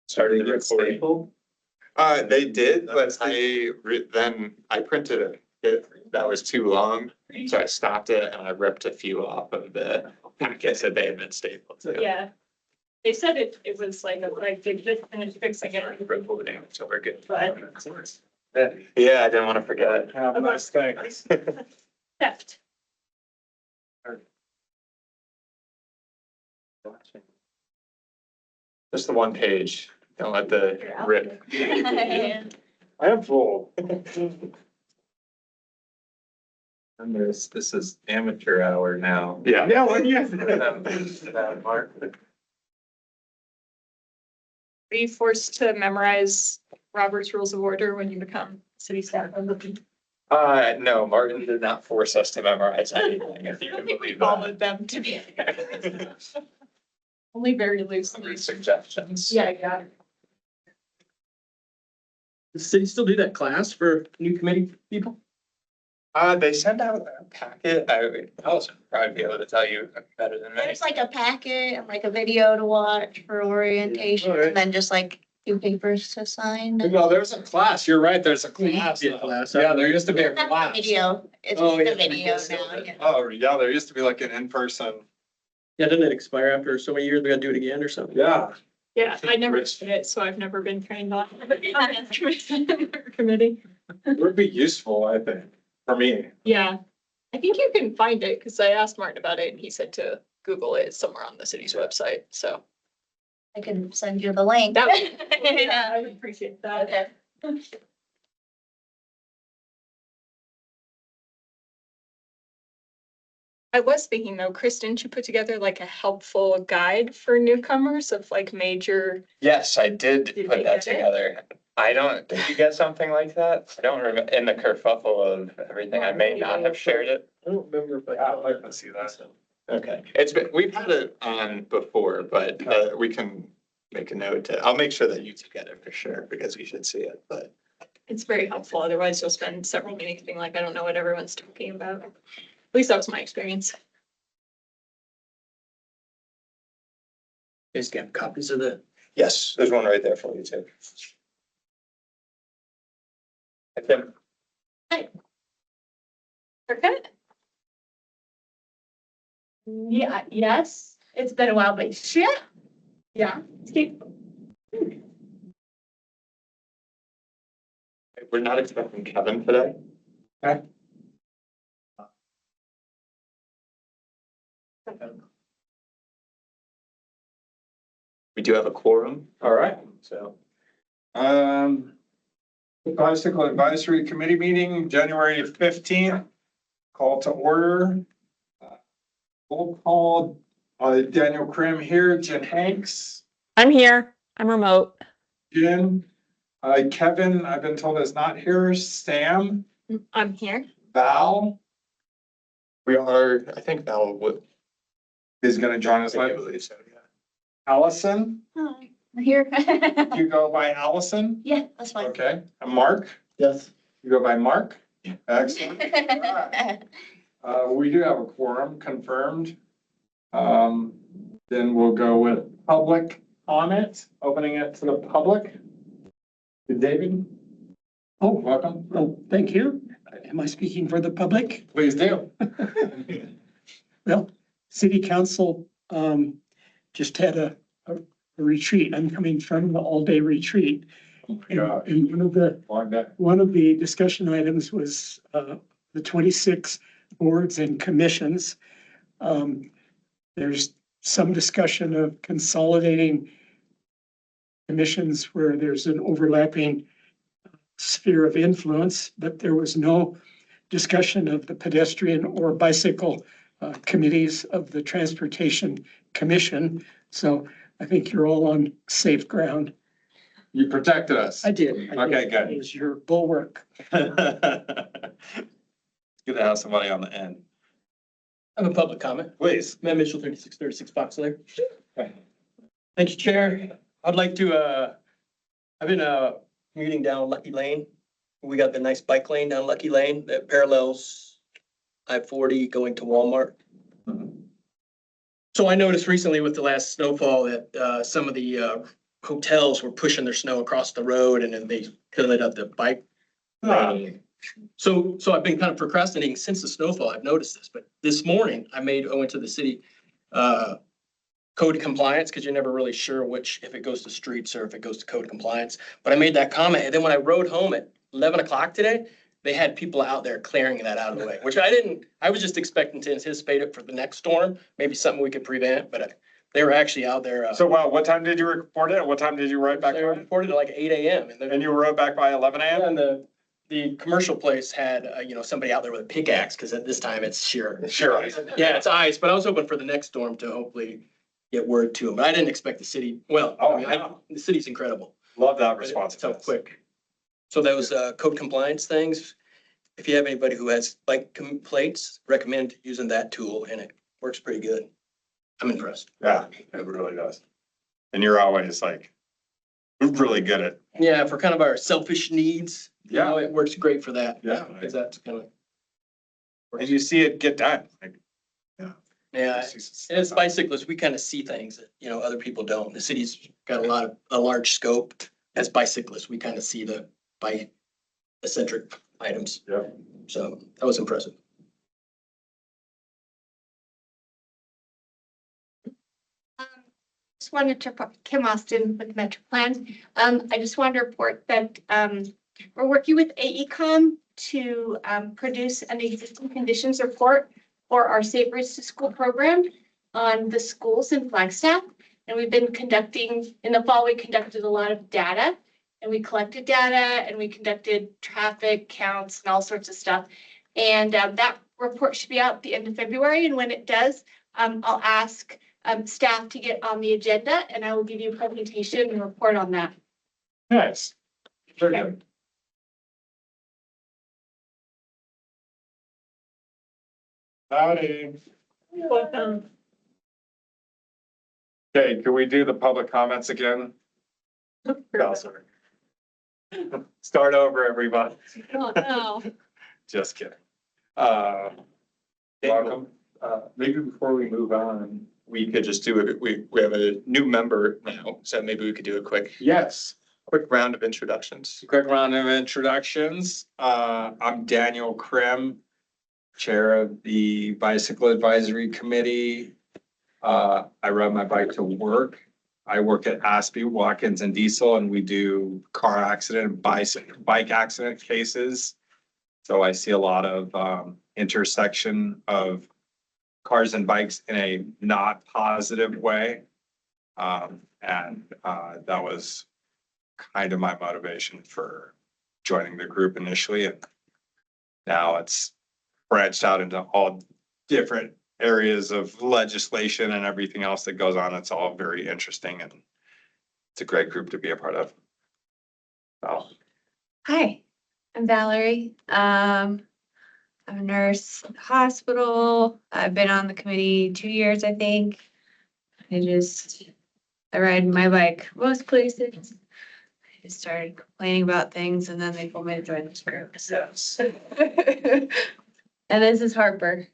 started the recording. They did, but then I printed it. That was too long, so I stopped it and I ripped a few off of the packets that they had been stapled. to. Yeah. They said it was like they just finished fixing it. Recording, so we're good. But Yeah, I didn't want to forget. Have a nice day. theft. Just the one page. Don't let the rip. I am full. And this is amateur hour now. Yeah. Yeah, what do you? Are you forced to memorize Robert's Rules of Order when you become city staff member? No, Martin did not force us to memorize anything, if you I can think we believe that. followed them to be. Only very loosely. Suggestions. Yeah, got it. Does the city still do that class for new committee people? They send out a packet. Allison would probably be able to tell you better than me. There's like a packet and like a video to watch for orientation Alright. and then just like 2 papers to sign. No, there's a class. You're right. There's a class. Yeah, class. Yeah, there used to be a Not the class. video, it's Oh, just yeah. a video now, yeah. Oh, yeah, there used to be like an in-person. Yeah, doesn't it expire after so many years? We gotta do it again or something? Yeah. Yeah, I never Rich. did it, so I've never been trained on committee. It would be useful, I think, for me. Yeah, I think you can find it because I asked Martin about it and he said to Google it somewhere on the city's website. So I can send you the link. that would, yeah, I would appreciate that. Okay. I was thinking though, Chris, didn't you put together like a helpful guide for newcomers of like major? Yes, I did Did put they that get it? together. Did you get something like that? I don't remember, in the kerfuffle of everything, I may not have shared it. I don't remember if I'd like to see that. Okay, we've had it on before, but we can make a note I'll make sure that you two get it for sure, because we should see it, but. It's very helpful. Otherwise you'll spend several meetings being like, I don't know what everyone's talking about. At least that was my experience. You guys got copies of the, Yes, there's one right there for you too. I think. Okay. Yeah, yes, it's been a while, but shit. Yeah. We're not expecting Kevin today. Okay. We do have a quorum, All right. so. Bicycle Advisory Committee meeting, January 15th. Call to order. Roll call, Daniel Krim here, Jen Hanks, I'm here. I'm remote. Jen. Kevin, I've been told is not here, Sam, I'm here. Val We are, I think Val would. is gonna join us I later. believe so, yeah. Allison, Hi, I'm here. you go by Allison, Yeah, that's fine. okay, and Mark, yes, you go by Mark? Excellent. We do have a quorum confirmed. Then we'll go with public comment, opening it to the public. David? Oh, welcome. Oh, thank you. Am I speaking for the public? Please do. Well, city council just had a retreat. I'm coming from the all-day retreat. Yeah, And long day. one of the discussion items was the 26 boards and commissions. There's some discussion of consolidating commissions where there's an overlapping sphere of influence, but there was no discussion of the pedestrian or bicycle committees of the Transportation Commission. So I think you're all on safe ground. You protected us. I did. Okay, good. It was your bulwark. Good to have somebody on the end. I have a public comment. Please. Matt Mitchell, 3636 Fox Lane. Thank you, Chair. I'd like to, I've been commuting down Lucky Lane. We got the nice bike lane down Lucky Lane that parallels I-40 going to Walmart. So I noticed recently with the last snowfall that some of the hotels were pushing their snow across the road and then they fill it up the bike lane. So I've been kind of procrastinating since the snowfall. I've noticed this, but this morning I went to the city, code compliance, because you're never really sure if it goes to streets or if it goes to code compliance. But I made that comment, and then when I rode home at 11 o'clock today, they had people out there clearing that out of the way, which I was just expecting to anticipate it for the next storm, maybe something we could prevent, but they were actually out there. So, wow, what time did you report it? What time did you ride back? They reported at like 8 AM. And you rode back by 11 AM? And the commercial place had, somebody out there with a pickaxe, because at this time it's sheer. Sure. ice. Yeah, it's ice, but I was hoping for the next storm to hopefully get word to them. But I didn't expect the city, the city's incredible. Love that But it's response. so quick. So those code compliance things, if you have anybody who has bike complaints, recommend using that tool and it works pretty good. I'm impressed. Yeah, it really does. And you're always like, really good at, Yeah, for kind of our selfish needs, it works great for that. Yeah. Because that's kind of. and you see it get done. Like, Yeah, as bicyclists, we kind of see things that, other people don't. The city's got a large scope. As bicyclists, we kind of see the bike-centric items. Yeah. So that was impressive. Just wanted to, Kim Austin with Metro Plan. I just wanted to report that, we're working with AECom to, produce an existing conditions report for our Safe Routes to School program on the schools in Flagstaff. And we've been in the fall, we conducted a lot of data and we collected data and we conducted traffic counts and all sorts of stuff. And, that report should be out at the end of February. And when it does, I'll ask staff to get on the agenda and I will give you a presentation and report on that. nice. Very good. Howdy. Welcome. Okay, can we do the public comments again? No, sorry. Start over, everybody. Oh, no. Just kidding. Welcome. Maybe before we move on, we could just do it. We have a new member now, so maybe we could do a quick Yes, round of introductions. quick round of introductions. I'm Daniel Krim, Chair of the Bicycle Advisory Committee. I ride my bike to work. I work at Aspie, Watkins and Diesel, and we do car accident, bike accident cases. So I see a lot of intersection of cars and bikes in a not positive way. And that was kind of my motivation for joining the group initially. And now it's branched out into all different areas of legislation and everything else that goes on. It's all very interesting and it's a great group to be a part of. So, Hi, I'm Valerie. I'm a nurse at the hospital. I've been on the committee 2 years, I think. I ride my bike most places. I just started complaining about things and then they told me to join this group, so. And this is Harper,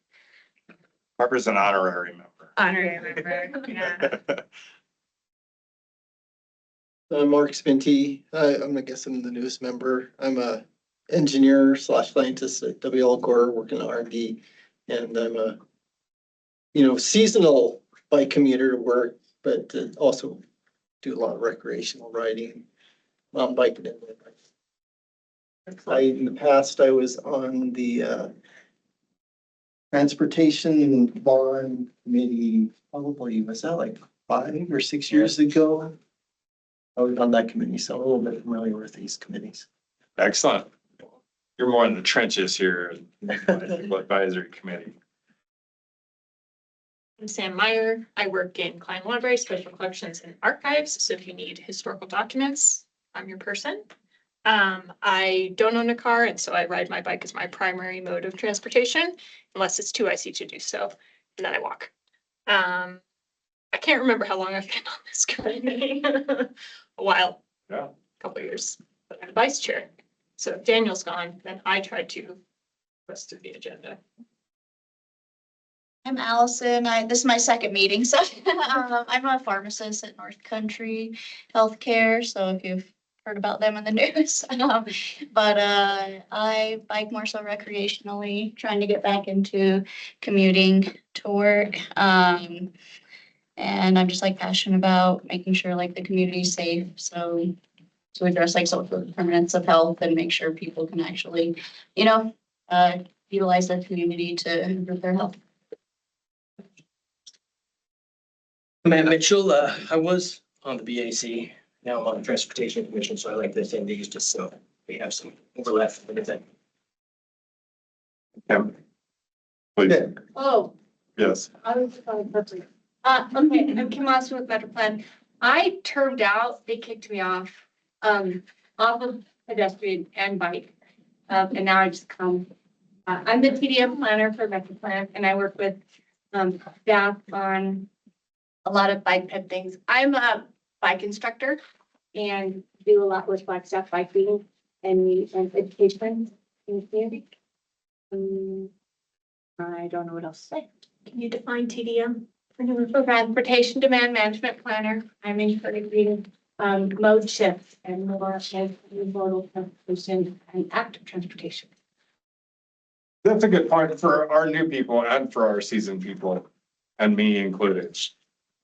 Harper's an honorary member. honorary member, yeah. I'm Mark Spinty. I guess I'm the newest member. I'm a engineer / scientist at WL Core working at R&D. And I'm a, seasonal bike commuter to work, but also do a lot of recreational riding, mountain biking. In the past, I was on the transportation bond committee, probably, was that like 5 or 6 years ago? I was on that committee, so I'm a little bit familiar with these committees. Excellent. You're more in the trenches here, in the Bicycle Advisory Committee. I'm Sam Meyer. I work in Klein Library, Special Collections and Archives. So if you need historical documents, I'm your person. I don't own a car, and so I ride my bike as my primary mode of transportation, unless it's too icy to do so, and then I walk. I can't remember how long I've been on this committee. A while. Yeah. A couple of years, but I'm vice chair. So if Daniel's gone, then I tried to rest of the agenda. I'm Allison. This is my second meeting, so I'm a pharmacist at North Country Healthcare. So if you've heard about them in the news, but I bike more so recreationally, trying to get back into commuting to work. And I'm just like passionate about making sure like the community's safe. So to address like social determinants of health and make sure people can actually, utilize their community to improve their health. Matt Mitchell, I was on the BAC, now I'm on the Transportation Commission, so I like to attend these just so we have some overlap with everything. Please, Oh, yes. I was just on purpose. Okay, I'm Kim Austin with Metro Plan. I termed out, they kicked me off of pedestrian and bike. And now I just come. I'm the TDM planner for Metro Plan and I work with staff on a lot of bike ped things. I'm a bike instructor and do a lot with Flagstaff biking and education in the community. I don't know what else to say. Can you define TDM? For transportation demand management planner, I'm encouraging mode shifts and more modal transportation and active transportation. That's a good point for our new people and for our seasoned people, and me included.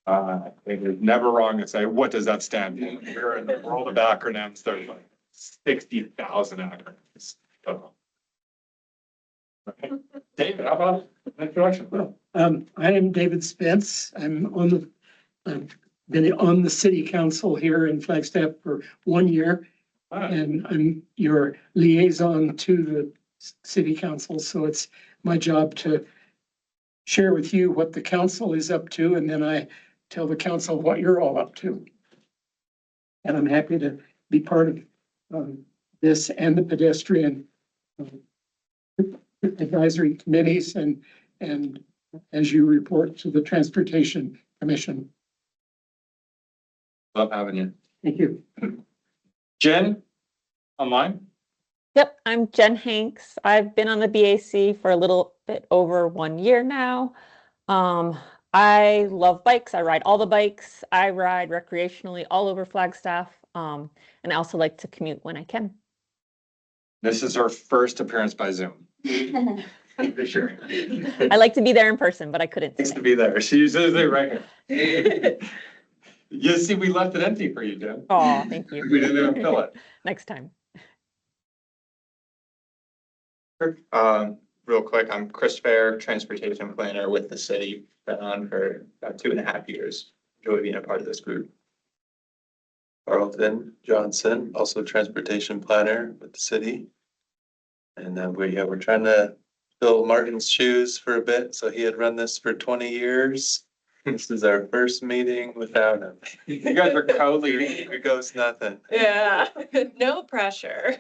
It is never wrong to say, what does that stand for? We're in the world of acronyms, there's like 60,000 acronyms. So. Okay. David, how about an introduction? I am David Spence. I've been on the city council here in Flagstaff for 1 year. And I'm your liaison to the city council. So it's my job to share with you what the council is up to. And then I tell the council what you're all up to. And I'm happy to be part of this and the pedestrian advisory committees and as you report to the Transportation Commission. Love having you. Thank you. Jen, online? Yep, I'm Jen Hanks. I've been on the BAC for a little bit over 1 year now. I love bikes. I ride all the bikes. I ride recreationally all over Flagstaff. And I also like to commute when I can. This is her first appearance by Zoom. For sure. I like to be there in person, but I couldn't Thanks to today. be there. She's right here. You see, we left it empty for you, Jen. Oh, thank you. We didn't even fill it. Next time. Real quick, I'm Chris Fair, transportation planner with the city, been on for about 2.5 years. Enjoy being a part of this group. Carlton Johnson, also transportation planner with the city. And then we're trying to fill Martin's shoes for a bit. So he had run this for 20 years. This is our first meeting without him. You guys are co-leading. Here goes nothing. Yeah, no pressure.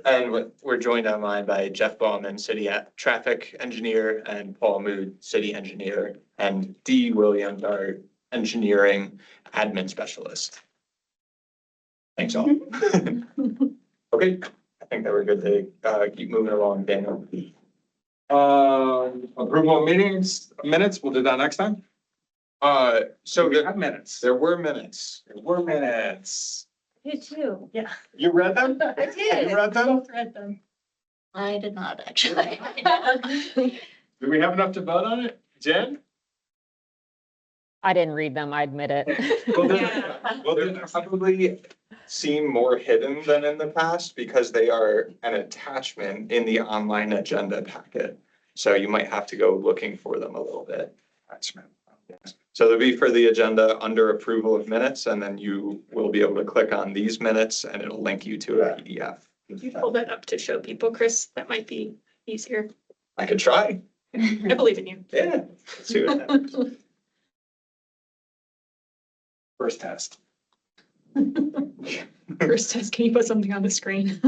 And we're joined online by Jeff Bauman, city traffic engineer, and Paul Mood, city engineer, and Dee Williams, our engineering admin specialist. Thanks all. Okay, I think that we're good to keep moving along, Daniel. Approval of minutes, we'll do that next time. So We have minutes. there were minutes. There were minutes. You too. Yeah. You read them? I did. You read them? Both read them. I did not actually. Do we have enough to vote on it? Jen? I didn't read them, I admit it. Well, they're probably seem more hidden than in the past because they are an attachment in the online agenda packet. So you might have to go looking for them a little bit. Attachment. So they'll be for the agenda under approval of minutes, and then you will be able to click on these minutes and it'll link you to a PDF. Could you pull that up to show people, Chris? That might be easier. I could try. I believe in you. Yeah. Let's see what happens. First test. First test, can you put something on the screen?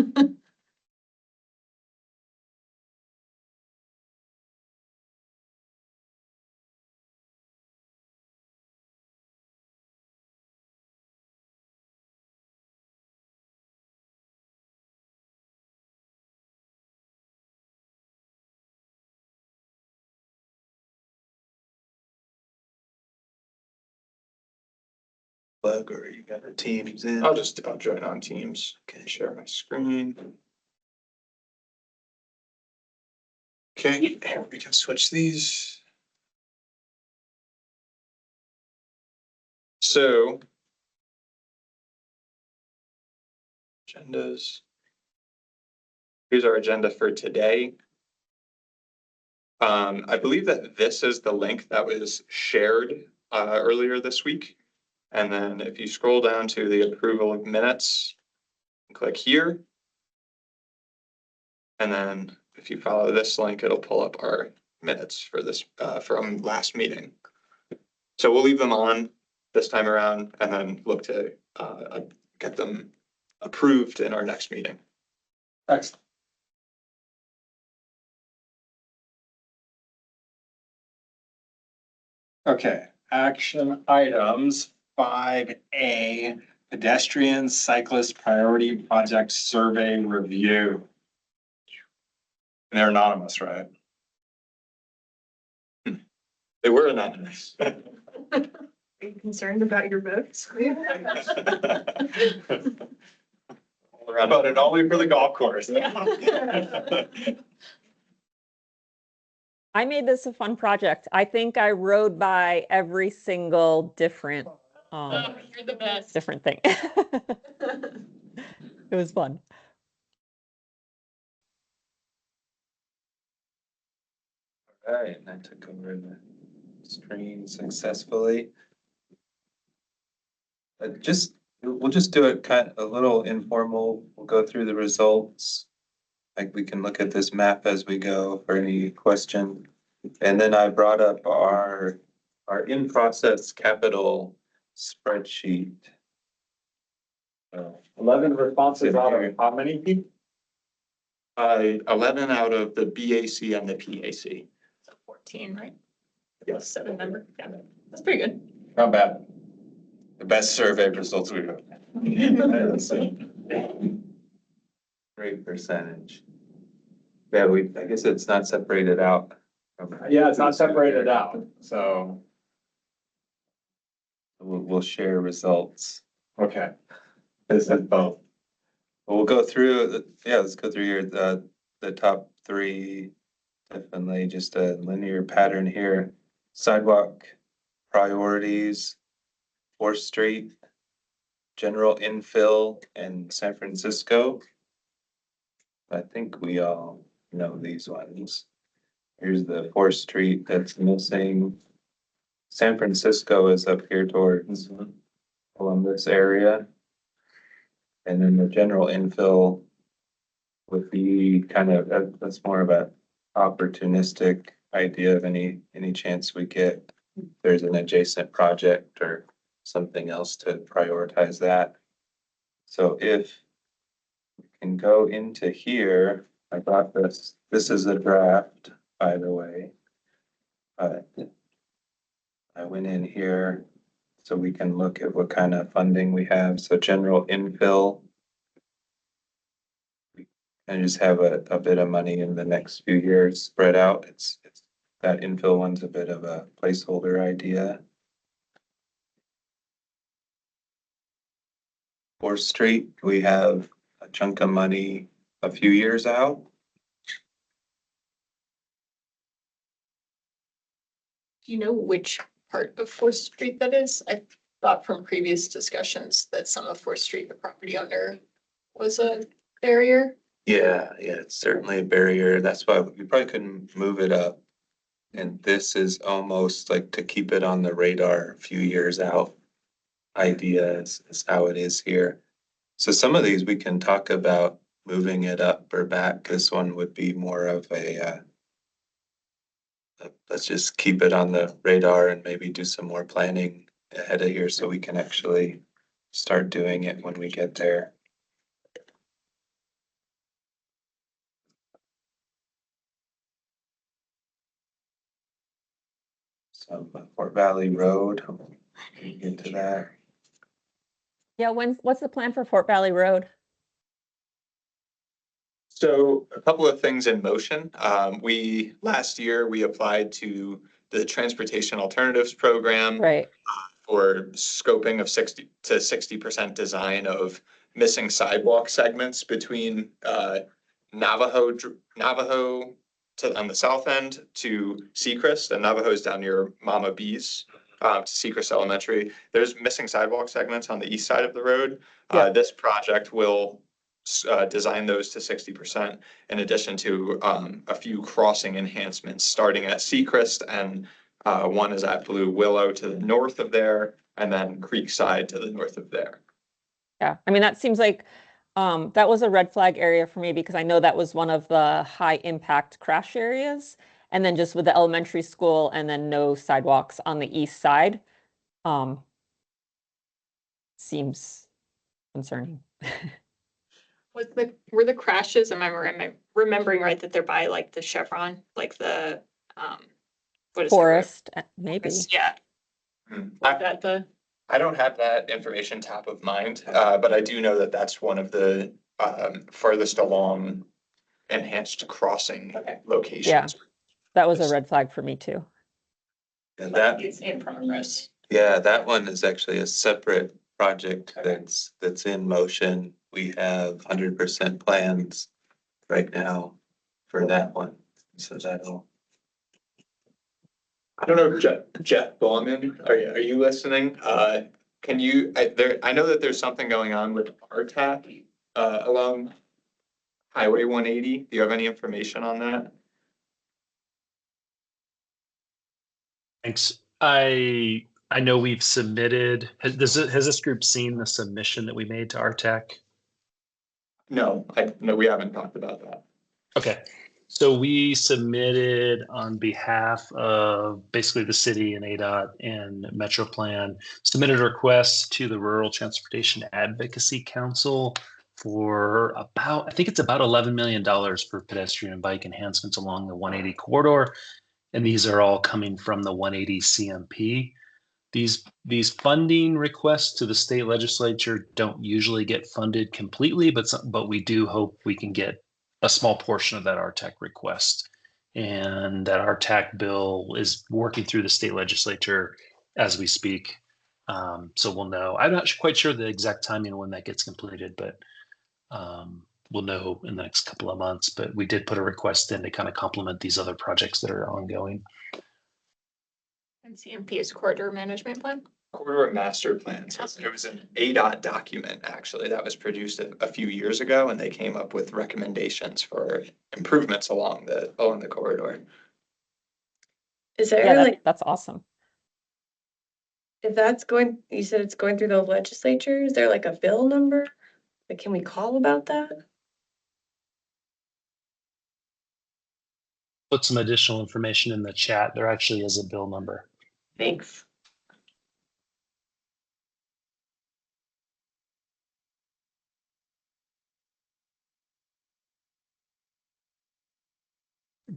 plug or you got the Teams in? I'll join on Teams. Okay, share my screen. Okay, we can switch these. So. Agendas. Here's our agenda for today. I believe that this is the link that was shared earlier this week. And then if you scroll down to the approval of minutes, click here. And then if you follow this link, it'll pull up our minutes for this from last meeting. So we'll leave them on this time around and then look to get them approved in our next meeting. Excellent. Okay, action items 5A, pedestrian cyclist priority project survey review. They're anonymous, right? They were anonymous. Are you concerned about your votes? Voted only for the golf course. I made this a fun project. I think I rode by every single different, You're the best. different thing. It was fun. All right, and I took over the screen successfully. We'll just do it kind of a little informal. We'll go through the results. Like we can look at this map as we go for any question. And then I brought up our in-process capital spreadsheet. 11 responses out of how many people? 11 out of the BAC and the PAC. So 14, right? Yes. 7 member. Yeah, that's pretty good. Not bad. The best survey results we've had. Great percentage. Yeah, I guess it's not separated out. Yeah, it's not separated out, so, We'll share results. okay. This is both. We'll go through, let's go through here, the top 3, definitely just a linear pattern here. Sidewalk priorities, 4th Street, general infill, and San Francisco. I think we all know these ones. Here's the 4th Street that's missing. San Francisco is up here towards Columbus area. And then the general infill would be kind of, that's more of a opportunistic idea of any chance we get. There's an adjacent project or something else to prioritize that. So if we can go into here, I got this is a draft, by the way. I went in here so we can look at what kind of funding we have. So general infill. I just have a bit of money in the next few years spread out. It's that infill one's a bit of a placeholder idea. 4th Street, we have a chunk of money a few years out. Do you know which part of 4th Street that is? I thought from previous discussions that some of 4th Street, the property owner was a barrier. Yeah, it's certainly a barrier. That's why we probably couldn't move it up. And this is almost like to keep it on the radar a few years out. Idea is how it is here. So some of these we can talk about moving it up or back. This one would be more of a let's just keep it on the radar and maybe do some more planning ahead of here so we can actually start doing it when we get there. So Fort Valley Road, get to that. Yeah, what's the plan for Fort Valley Road? So a couple of things in motion. Last year, we applied to the Transportation Alternatives Program. Right. for scoping of 60% design of missing sidewalk segments between Navajo on the south end to Seacrest, and Navajo's down near Mama B's to Seacrest Elementary. There's missing sidewalk segments on the east side of the road. This project will design those to 60%, in addition to a few crossing enhancements starting at Seacrest, and one is at Blue Willow to the north of there, and then Creekside to the north of there. Yeah, I mean, that seems like that was a red flag area for me because I know that was one of the high impact crash areas. And then just with the elementary school and then no sidewalks on the east side, seems concerning. Were the crashes, am I remembering right that they're by like the Chevron, like the, what is it? Forest, maybe. Yeah. That the, I don't have that information top of mind, but I do know that that's one of the furthest along enhanced crossing locations. Yeah. That was a red flag for me too. And that, it's in progress. yeah, that one is actually a separate project that's in motion. We have 100% plans right now for that one. So that'll. I don't know, Jeff Bauman, are you listening? Can you, I know that there's something going on with RTAC along Highway 180. Do you have any information on that? Thanks. I know we've submitted, has this group seen the submission that we made to RTAC? No, we haven't talked about that. Okay, so we submitted on behalf of basically the city and ADOT and Metro Plan, submitted a request to the Rural Transportation Advocacy Council for about, I think it's about $11 million for pedestrian and bike enhancements along the 180 corridor. And these are all coming from the 180 CMP. These funding requests to the state legislature don't usually get funded completely, but we do hope we can get a small portion of that RTAC request. And that RTAC bill is working through the state legislature as we speak. So we'll know. I'm not quite sure the exact timing when that gets completed, but we'll know in the next couple of months. But we did put a request in to kind of complement these other projects that are ongoing. And CMP is corridor management plan? Corridor master plan. So it was an ADOT document, actually, that was produced a few years ago, and they came up with recommendations for improvements along the corridor. Is there Yeah, like, that's awesome. if that's going, you said it's going through the legislature, is there like a bill number? Like, can we call about that? Put some additional information in the chat. There actually is a bill number. Thanks.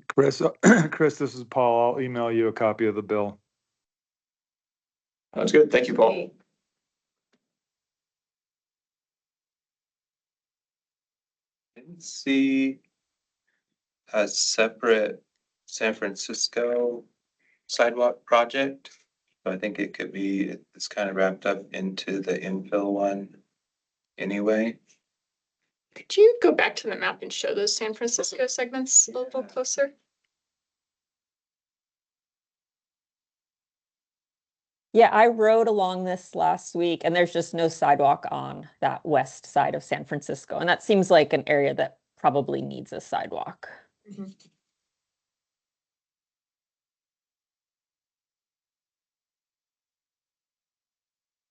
Chris, this is Paul. I'll email you a copy of the bill. That's good. Thank you, Paul. Didn't see a separate San Francisco sidewalk project. So I think it could be, it's kind of wrapped up into the infill one anyway. Could you go back to the map and show those San Francisco segments a little closer? Yeah, I rode along this last week and there's just no sidewalk on that west side of San Francisco. And that seems like an area that probably needs a sidewalk. Mm-hmm.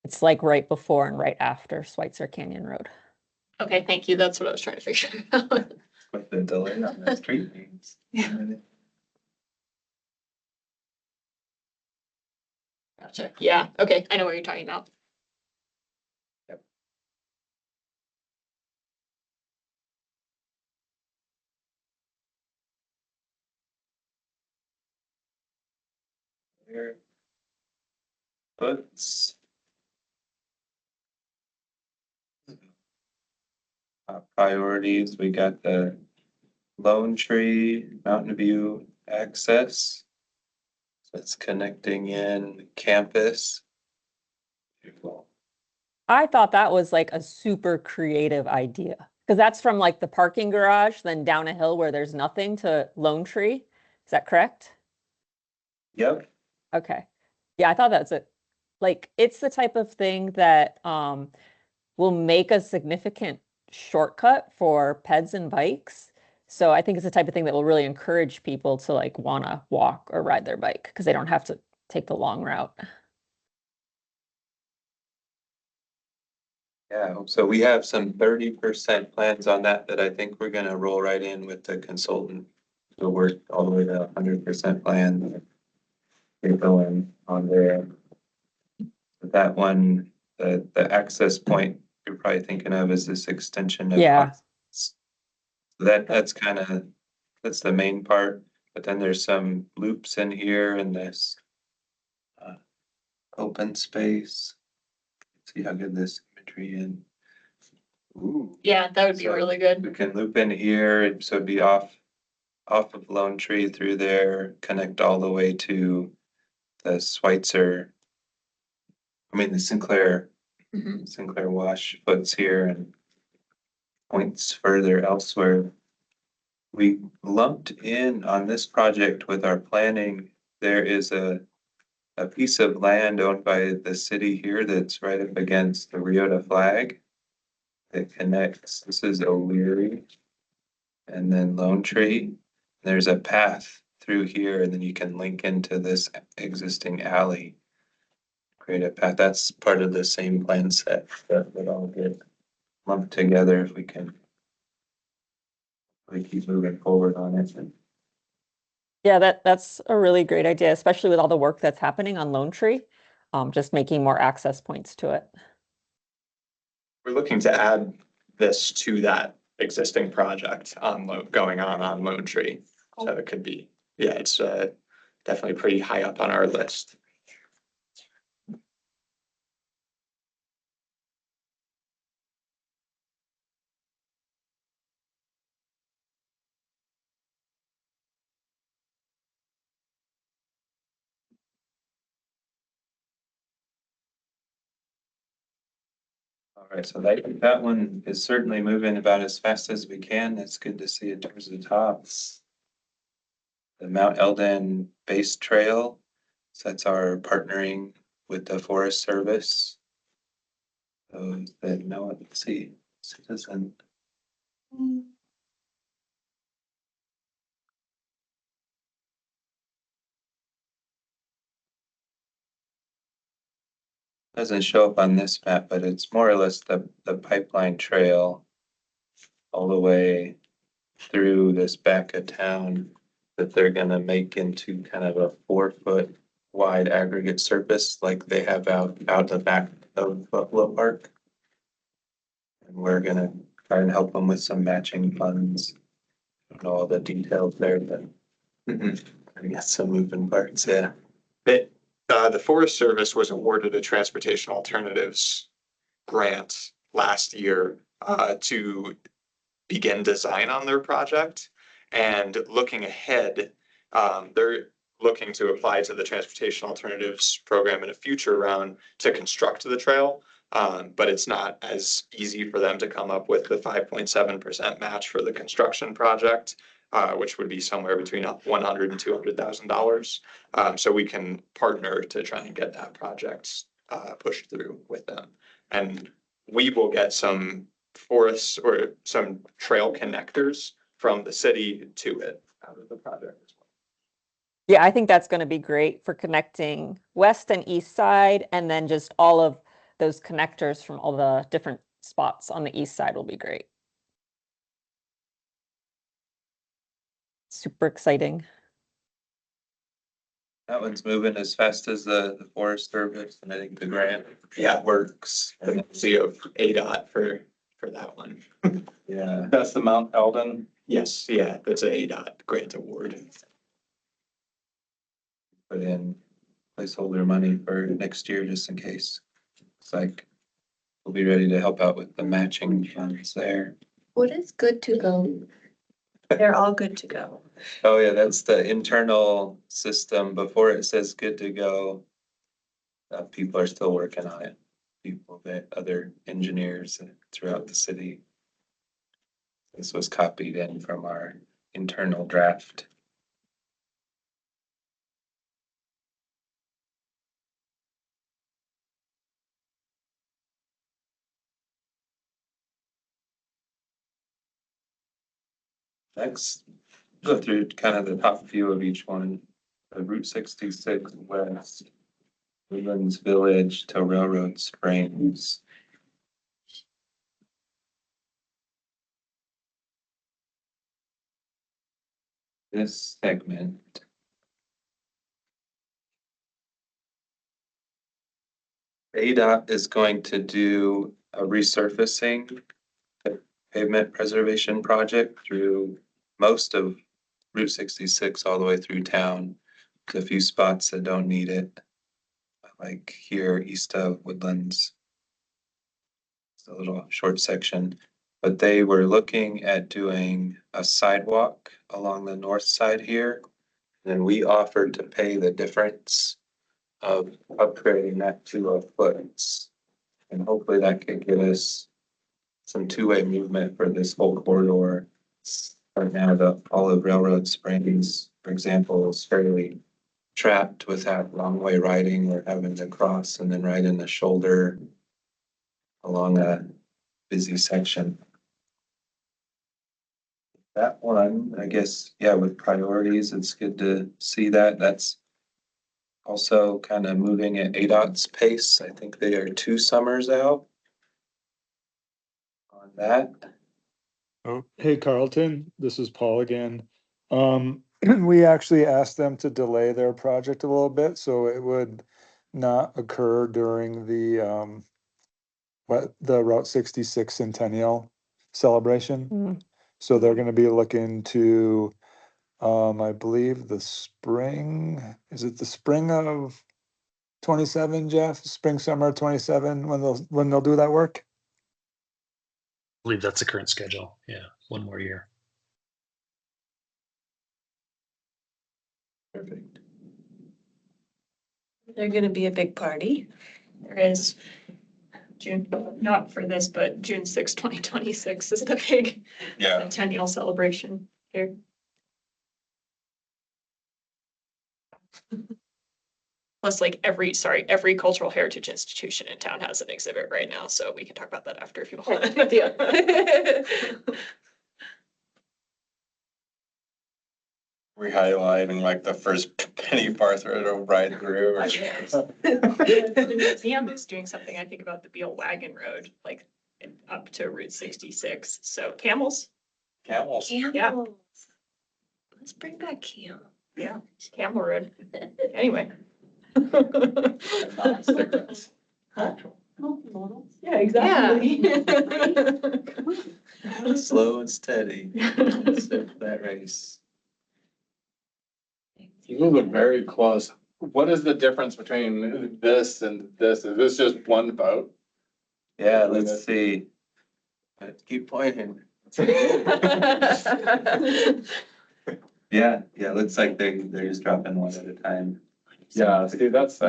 It's like right before and right after Schweitzer Canyon Road. Okay, thank you. That's what I was trying to figure out. With the delay on the street names. Yeah. Gotcha. Yeah, okay, I know what you're talking about. Here. Books. Priorities, we got the Lone Tree, Mountain View access. So it's connecting in campus I thought that was like a super creative idea. Because that's from like the parking garage, then down a hill where there's nothing to Lone Tree. Is that correct? Yep. Okay. Yeah, I thought that's it. Like, it's the type of thing that will make a significant shortcut for peds and bikes. So I think it's the type of thing that will really encourage people to like want to walk or ride their bike because they don't have to take the long route. Yeah, so we have some 30% plans on that I think we're gonna roll right in with the consultant. To work all the way to 100% plan. Get going on there. But that one, the access point you're probably thinking of is this extension of. Yeah. So that's kind of, that's the main part, but then there's some loops in here and this open space. See how good this imagery in. Ooh. Yeah, that would be So really good. We can loop in here, so it'd be off of Lone Tree through there, connect all the way to the Schweitzer. I mean, the Sinclair Wash foots here and points further elsewhere. We lumped in on this project with our planning. There is a piece of land owned by the city here that's right up against the Riota flag that connects. This is O'Leary and then Lone Tree. There's a path through here, and then you can link into this existing alley. Create a path. That's part of the same plan set that would all get lumped together if we can really keep moving forward on it. Yeah, that's a really great idea, especially with all the work that's happening on Lone Tree. Just making more access points to it. We're looking to add this to that existing project going on Lone Tree. So it could be, yeah, it's definitely pretty high up on our list. All right, so that one is certainly moving about as fast as we can. It's good to see it towards the top. The Mount Eldon Base Trail, so that's our partnering with the Forest Service. Those that know it, let's see, citizen. Doesn't show up on this map, but it's more or less the pipeline trail all the way through this back of town that they're gonna make into kind of a 4-foot wide aggregate surface like they have out the back of Buffalo Park. And we're gonna try and help them with some matching funds. I don't know all the details there, but I guess some moving parts, yeah. The Forest Service was awarded a transportation alternatives grant last year to begin design on their project. And looking ahead, they're looking to apply to the Transportation Alternatives Program in a future round to construct the trail. But it's not as easy for them to come up with the 5.7% match for the construction project, which would be somewhere between $100,000 and $200,000. So we can partner to try and get that project pushed through with them. And we will get some forests or some trail connectors from the city to it out of the project as well. Yeah, I think that's going to be great for connecting west and east side, and then just all of those connectors from all the different spots on the east side will be great. Super exciting. That one's moving as fast as the Forest Service, and I think the grant, Yeah. works. And see of ADOT for that one. Yeah, That's the Mount Eldon. Yes, yeah, that's a ADOT grant award. put in placeholder money for next year just in case. It's like, we'll be ready to help out with the matching funds there. What is good to go? They're all good to go. Oh yeah, that's the internal system. Before it says good to go, people are still working on it. people, that other engineers throughout the city. This was copied in from our internal draft. Next, go through kind of the top view of each one. The Route 66 West, Woodlands Village to Railroad Springs. This segment. ADOT is going to do a resurfacing pavement preservation project through most of Route 66 all the way through town. There's a few spots that don't need it, like here east of Woodlands. It's a little short section, but they were looking at doing a sidewalk along the north side here. And we offered to pay the difference of upgrading that to a foot. And hopefully that could get us some two-way movement for this whole corridor. Right now, the Olive Railroad Springs, for example, is fairly trapped with that long way riding. We're having to cross and then ride in the shoulder along a busy section. That one, I guess, yeah, with priorities, it's good to see that. That's also kind of moving at ADOT's pace. I think they are 2 summers out on that. Oh, hey Carlton, this is Paul again. We actually asked them to delay their project a little bit, so it would not occur during the Route 66 Centennial celebration. Mm. So they're gonna be looking to, I believe is it the spring of 27, Jeff? Spring, summer of 27, when they'll do that work? I believe that's the current schedule. Yeah, 1 more year. Perfect. They're gonna be a big party. There is June, not for this, but June 6, 2026 is the big Yeah. centennial celebration here. Plus, like every cultural heritage institution in town has an exhibit right now, so we can talk about that after if you want. Yeah. We're highlighting like the first penny farth road right through. or- The museum is doing something, I think, about the Beale Wagon Road, like up to Route 66. So camels, Camels. Camels. Let's bring back camel. yeah, Camel Road. Anyway. Yeah, exactly. Slow and steady. Sip that race. You look very close. What is the difference between this and this? Is this just one vote? Yeah, let's see. Keep pointing. Yeah, looks like they're just dropping one at a time. Yeah, see, that's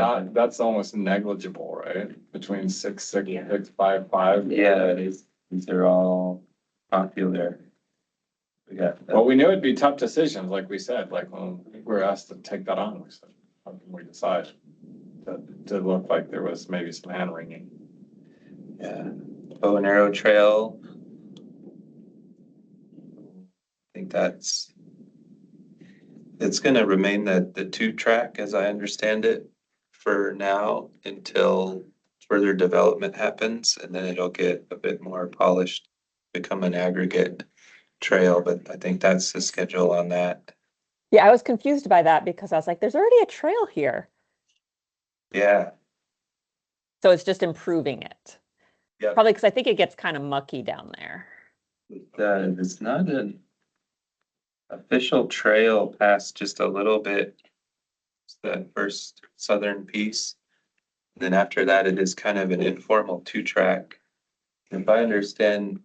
almost negligible, right? Between 6, 5, 5. Yeah, these are all popular. We got. Well, we knew it'd be tough decisions, like we said, like when we were asked to take that on, we said, how can we decide? That did look like there was maybe some hand wringing. Yeah, bow and arrow trail. I think it's gonna remain the 2-track as I understand it for now until further development happens, and then it'll get a bit more polished, become an aggregate trail, but I think that's the schedule on that. Yeah, I was confused by that because I was like, there's already a trail here. Yeah, So it's just improving it. yeah. Probably because I think it gets kind of mucky down there. It's not an official trail past just a little bit. It's the first southern piece. Then after that, it is kind of an informal 2-track. If I understand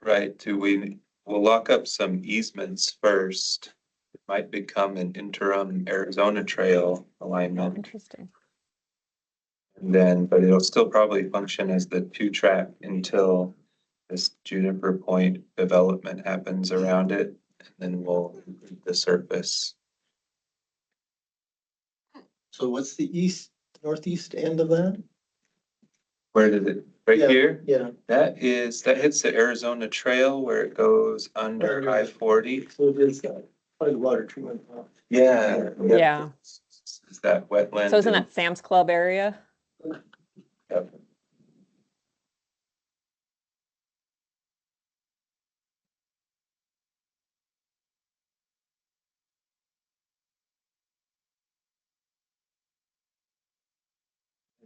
right, we'll lock up some easements first. It might become an interim Arizona trail alignment. Interesting. And then, but it'll still probably function as the 2-track until this Juniper Point development happens around it. And then we'll improve the surface. So what's the northeast end of that? Where did it, right Yeah, here? Yeah, That hits the Arizona Trail where it goes under I-40. so it is probably the water treatment. Yeah. Yeah. Is that wetland? So it's in and- that Sam's Club area? Yep.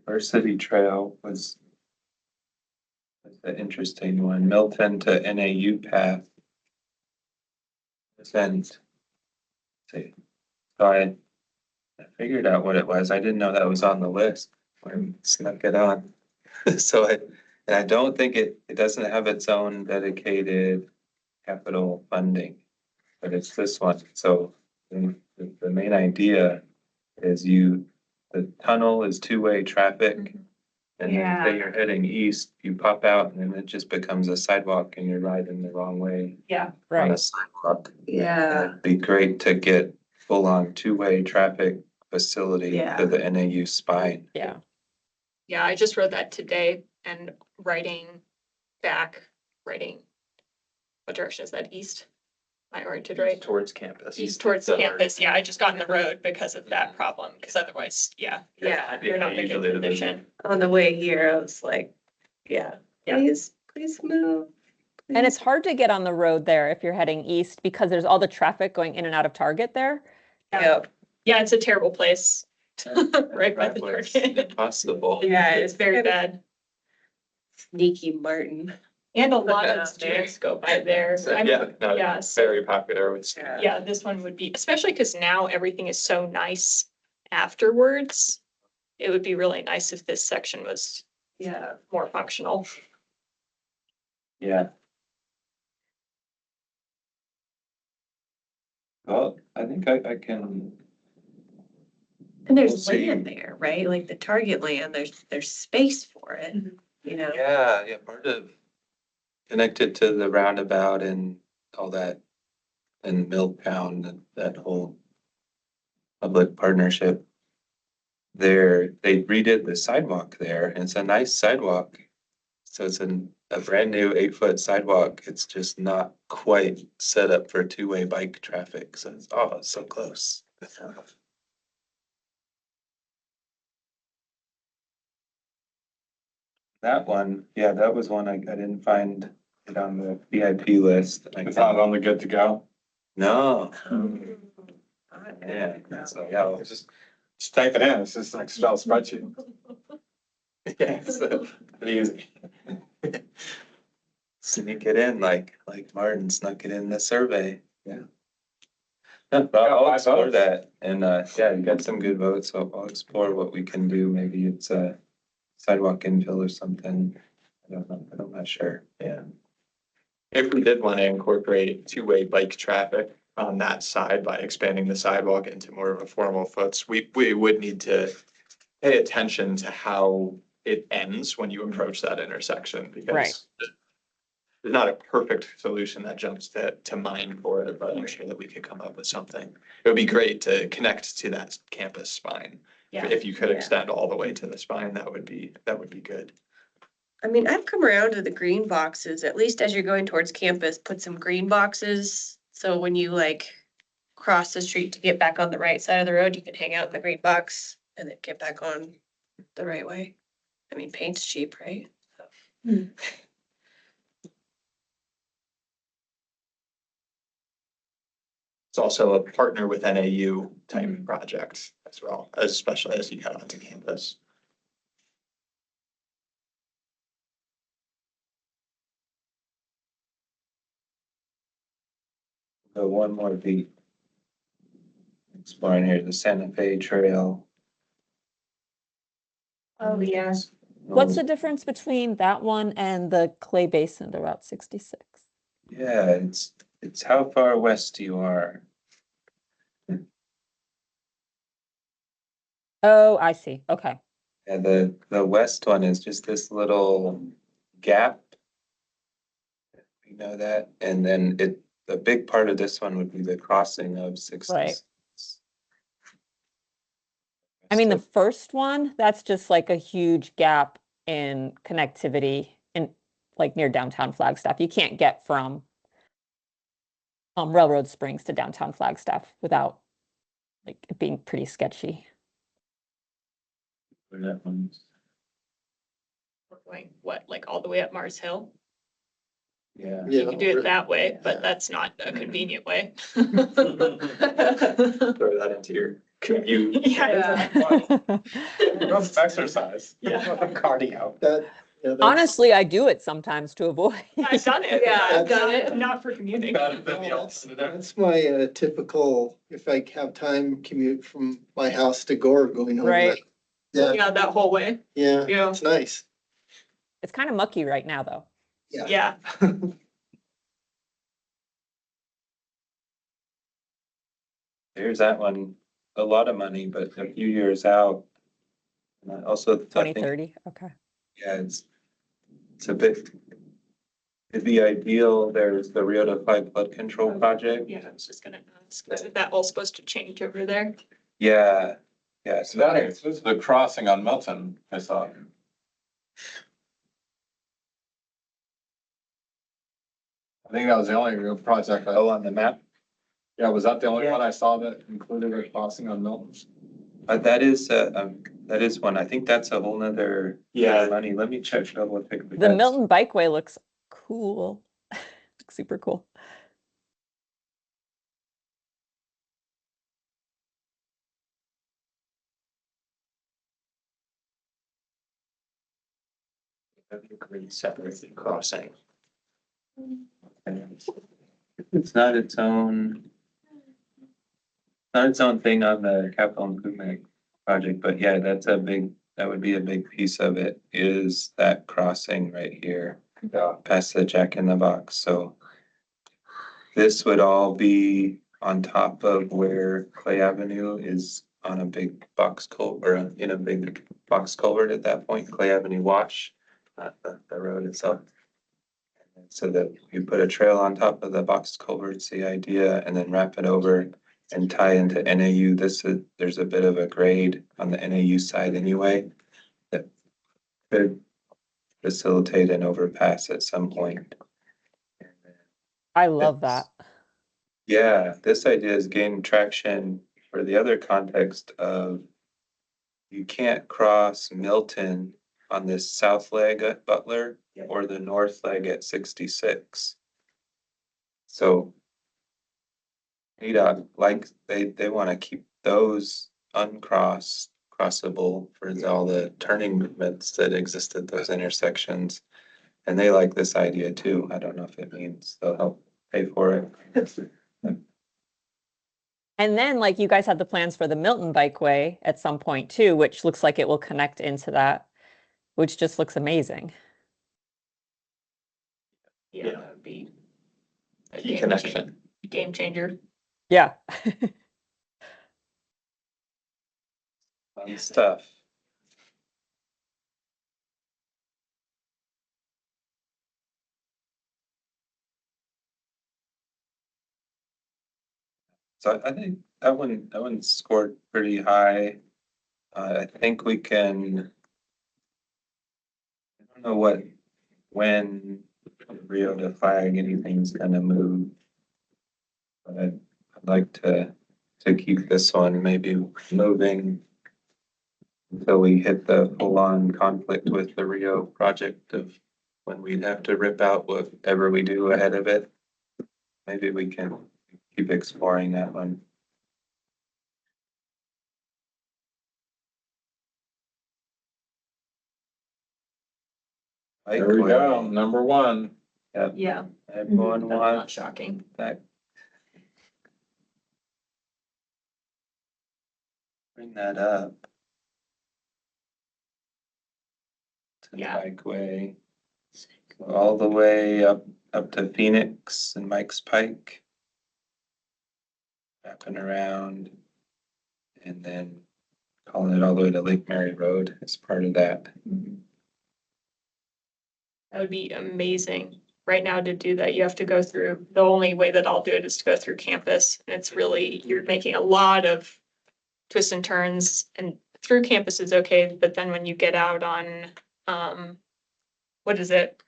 Varsity Trail was an interesting one. Milton to NAU path. And see, so I figured out what it was. I didn't know that was on the list. I snuck it on. So I don't think it doesn't have its own dedicated capital funding, but it's this one. So the main idea is the tunnel is two-way traffic. And then say you're heading east, you pop out and then it just becomes a sidewalk and you're riding the wrong way Yeah. on a Right. sidewalk. Yeah. It'd be great to get full-on two-way traffic facility Yeah. to the NAU spine. Yeah. Yeah, I just wrote that today and writing, what direction is that? East? I oriented right? Towards campus. East towards campus. Yeah, I just got in the road because of that problem, because otherwise, yeah. Yeah. You're not in a Usually good the position. On the way here, I was like, yeah, Yeah. please move. And it's hard to get on the road there if you're heading east because there's all the traffic going in and out of Target there. Yep. Yeah, it's a terrible place. Right by the Driveway's Target. Impossible. Yeah, It's very bad. Sneaky Martin. And a lot of There. students go by there. So, I'm- yeah, no, yeah, it's so- very popular with. Yeah, this one would be, especially because now everything is so nice afterwards. It would be really nice if this section was Yeah. more functional. Yeah. Well, I think I can, And We'll there's see. land there, right? Like the Target land, there's space for it, you know? yeah, part of connected to the roundabout and all that and Milltown, and that whole public partnership. They redid the sidewalk there, and it's a nice sidewalk. So it's a brand new 8-foot sidewalk. It's just not quite set up for two-way bike traffic. So it's so close. That one, yeah, that was one I didn't find it on the VIP list. It's not on the good to go. No, yeah, so yeah, I'll Just type it in. It's just an Excel spreadsheet. yeah, so pretty easy. Sneak it in like Martin snuck it in the survey. Yeah. Yeah, but I'll 5 explore votes. that and yeah, you got some good votes, so I'll explore what we can do. Maybe it's a sidewalk infill or something. I don't know, I'm not sure. Yeah. If we did want to incorporate two-way bike traffic on that side by expanding the sidewalk into more of a formal foots, we would need to pay attention to how it ends when you approach that intersection, Right. because there's not a perfect solution that jumps to mind for it, but I'm sure that we could come up with something. It would be great to connect to that campus spine. Yeah. If you could Yeah. extend all the way to the spine, that would be good. I mean, I've come around to the green boxes, at least as you're going towards campus, put some green boxes. So when you like cross the street to get back on the right side of the road, you can hang out in the green box and then get back on the right way. I mean, paint's cheap, right? So. It's also a partner with NAU type project as well, especially as you head onto campus. So one more beat. Exploring here, the Santa Fe Trail. Oh, yeah. What's the difference between that one and the Clay Basin to Route 66? Yeah, it's how far west you are. Oh, I see. Okay. And the west one is just this little gap. You know that, and then the big part of this one would be the crossing of 66. I mean, the first one, that's just like a huge gap in connectivity in like near downtown Flagstaff. You can't get from Railroad Springs to downtown Flagstaff without like it being pretty sketchy. Where that one's, We're going, what, like all the way up Mars Hill? yeah. You can do it that way, but that's not a convenient way. Throw that into your commute. Yeah. Exercise. Yeah. Cardio. That, yeah, that's, Honestly, I do it sometimes to avoid. I've done it. Yeah, I've but done it. Not for commuting. that's my typical, if I have time, commute from my house to Gore going home. Right. Yeah, Yeah, that whole way. yeah, Yeah. it's nice. It's kind of mucky right now, though. Yeah. Yeah. There's that one, a lot of money, but a few years out. And I also, I think, 2030, okay. yeah, it's a bit, it'd be ideal, there's the Rio de Fly flood control project. Yeah, I was just gonna ask, is that all supposed to change over there? Yeah, yeah, So that is, this is the crossing on Milton, I saw. I think that was the only real project. oh, on the map. Yeah, was that the only Yeah. one I saw that included a crossing on Milton? That is one, I think that's a whole nother. Yeah. Money, let me check, double check. The Milton Bikeway looks cool. Looks super cool. Separated crossing. It's not its own. Not its own thing on the capital improvement project, but yeah, that would be a big piece of it, is that crossing right here. Yeah. Past the Jack in the Box, so. This would all be on top of where Clay Avenue is on a big box culvert, or in a big box culvert at that point, Clay Avenue wash, not the road itself. So that you put a trail on top of the box culvert's the idea, and then wrap it over and tie into NAU. There's a bit of a grade on the NAU side anyway that could facilitate an overpass at some point. I love that. Yeah, this idea is gaining traction for the other context of you can't cross Milton on this south leg at Butler or the north leg at 66. So ADOT, like, they want to keep those crossable for all the turning movements that exist at those intersections. And they like this idea too. I don't know if it means they'll help pay for it. And then like you guys have the plans for the Milton Bikeway at some point too, which looks like it will connect into that, which just looks amazing. Yeah, that would be. a Key game connection. Game changer. Yeah. Fun stuff. So I think that one scored pretty high. I think we can. I don't know when Rio de Flag, anything's gonna move. But I'd like to keep this one maybe moving until we hit the full-on conflict with the Rio project of when we'd have to rip out whatever we do ahead of it. Maybe we can keep exploring that one. There we go, number one. Yep. Yeah. Everyone That's wants not shocking. that. Bring that up. To the Yeah. bikeway. Go all the way up to Phoenix and Mike's Pike. Wrapping around. And then calling it all the way to Lake Mary Road as part of that. That would be amazing. Right now to do that, you have to go through, the only way that I'll do it is to go through campus. And it's really, you're making a lot of twists and turns, and through campus is okay, but then when you get out on, what is it?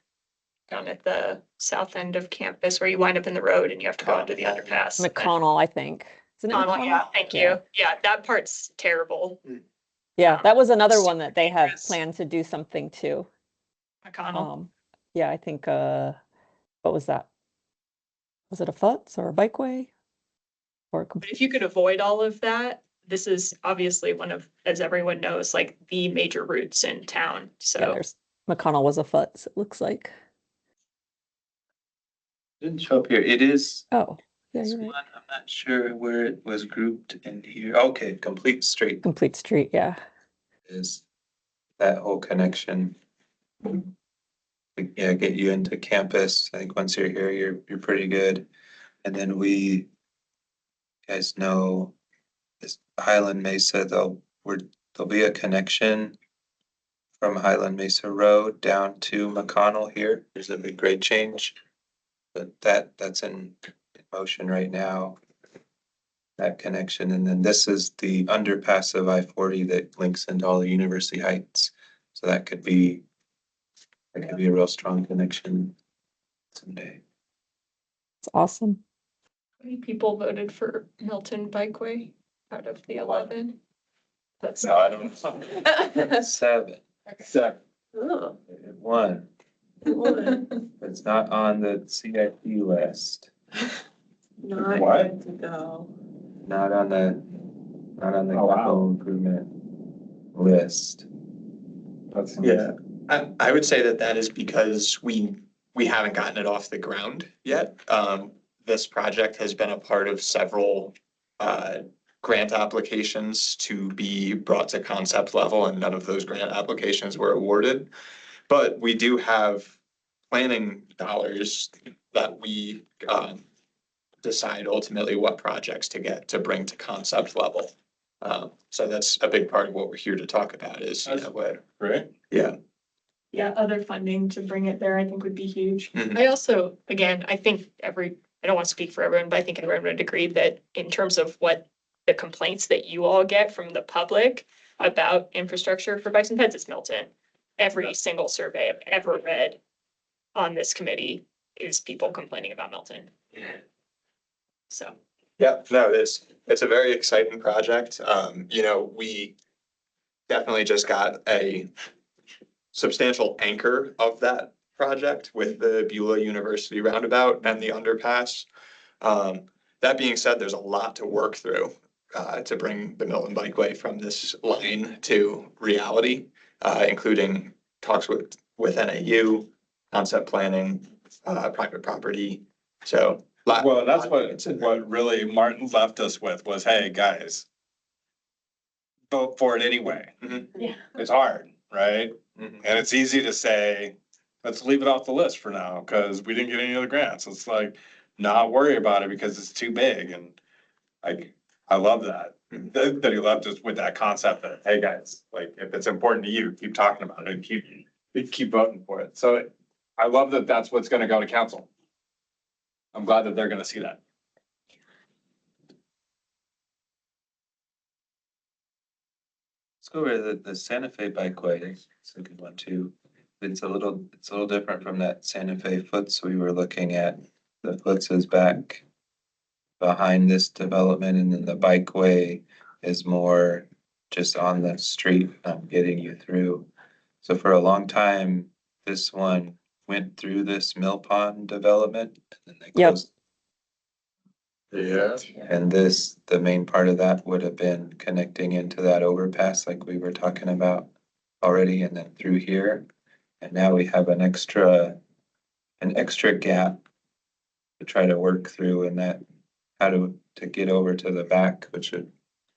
Down at the south end of campus where you wind up in the road and you have to go under the underpass. McConnell, I think. Isn't it McConnell, yeah, McConnell? thank Yeah. you. Yeah, that part's terrible. Yeah, that was another one super that they have dangerous. planned to do something to. McConnell. Yeah, I think, what was that? Was it a futz or a bikeway? Or a But if you could avoid all of that, this is obviously one of, as everyone knows, like the major routes in town. yeah, So there's, McConnell was a futz, it looks like. Didn't show up here. It is, Oh, yeah, this you're one, right. I'm not sure where it was grouped in here. Okay, complete street Complete street, yeah. is that whole connection. Yeah, get you into campus. I think once you're here, you're pretty good. And then you guys know this Highland Mesa, there'll be a connection from Highland Mesa Road down to McConnell here. There's a big grade change. But that's in motion right now. That connection. And then this is the underpass of I-40 that links into all the University Heights. So that could be a real strong connection someday. It's awesome. how many people voted for Milton Bikeway out of the 11? That's. No, I don't know. 7, Second. Oh, 1. It's not on the CIP list. not What? good to go. Not on the Oh, wow. capital improvement list. That's. Yeah, I would say that that is because we haven't gotten it off the ground yet. This project has been a part of several grant applications to be brought to concept level, and none of those grant applications were awarded. But we do have planning dollars that we decide ultimately what projects to get to bring to concept level. So that's a big part of what we're here to talk about is, you know, what, Right? yeah. Yeah, other funding to bring it there, I think would be huge. Mhm. I also, again, I think I don't want to speak for everyone, but I think everyone would agree that in terms of what the complaints that you all get from the public about infrastructure for bikes and peds, it's Milton. Every single survey I've ever read on this committee is people complaining about Milton. So. Yeah, no, it's a very exciting project. You know, we definitely just got a substantial anchor of that project with the Beulah University roundabout and the underpass. That being said, there's a lot to work through to bring the Milton Bikeway from this line to reality, including talks with NAU, concept planning, private property. So. Well, that's what really Martin left us with was, hey, guys, vote for it anyway. Mhm. Yeah. It's hard, right? Mhm. And it's easy to say, let's leave it off the list for now, because we didn't get any other grants. It's like, not worry about it because it's too big. And I love that he left us with that concept that, hey, guys, like, if it's important to you, keep talking about it and keep voting for it. So I love that that's what's gonna go to council. I'm glad that they're gonna see that. Let's go over the Santa Fe bikeway. It's a good one too. It's a little different from that Santa Fe foots we were looking at. The foots is back behind this development, and then the bikeway is more just on the street, getting you through. So for a long time, this one went through this Mill Pond development, and then they Yep. closed. Yeah. And the main part of that would have been connecting into that overpass like we were talking about already, and then through here. And now we have an extra gap to try to work through, and that, how to get over to the back, which would,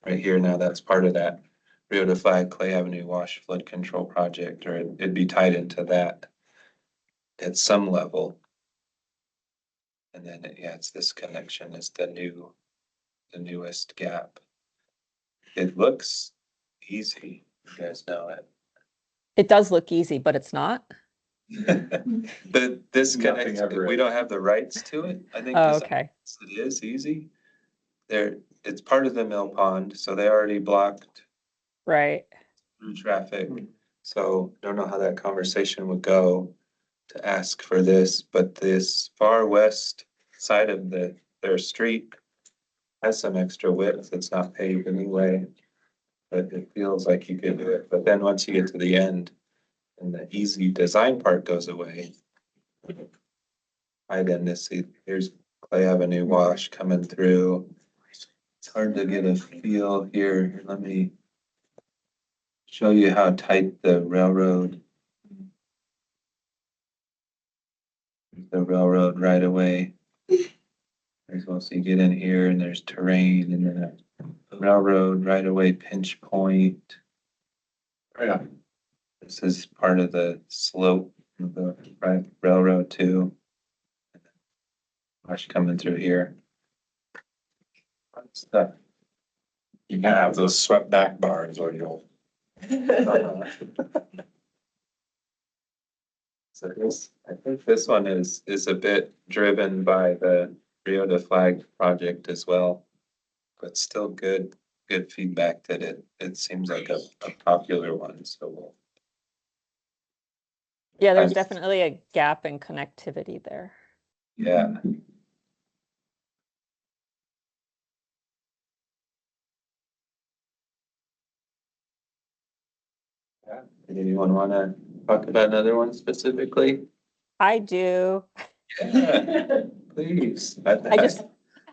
right here now, that's part of that Rio de Flag Clay Avenue Wash Flood Control Project, or it'd be tied into that at some level. And then, it's this connection is the newest gap. It looks easy. You guys know it. It does look easy, but it's not. The disconnect, ever we is. don't have the rights to it. I think Oh, design- okay. it is easy. There, it's part of the mill pond, so they already blocked Right. through traffic. So don't know how that conversation would go to ask for this, but this far west side of their street has some extra width. It's not paved anyway. But it feels like you could do it. But then once you get to the end and the easy design part goes away. I then this see, here's Clay Avenue wash coming through. It's hard to get a feel here. Here, let me show you how tight the railroad right away. There's also you get in here and there's terrain and then a railroad right away pinch point. Yeah. This is part of the slope of the railroad too. Wash coming through here. Fun stuff. You can have those swept back bars or you'll. So this, I think this one is a bit driven by the Rio de Flag project as well. But still good feedback that it seems like a popular one, so we'll. Yeah, there's I- definitely a gap in connectivity there. Yeah. Yeah, did anyone wanna talk about another one specifically? I do. Yeah, please. I just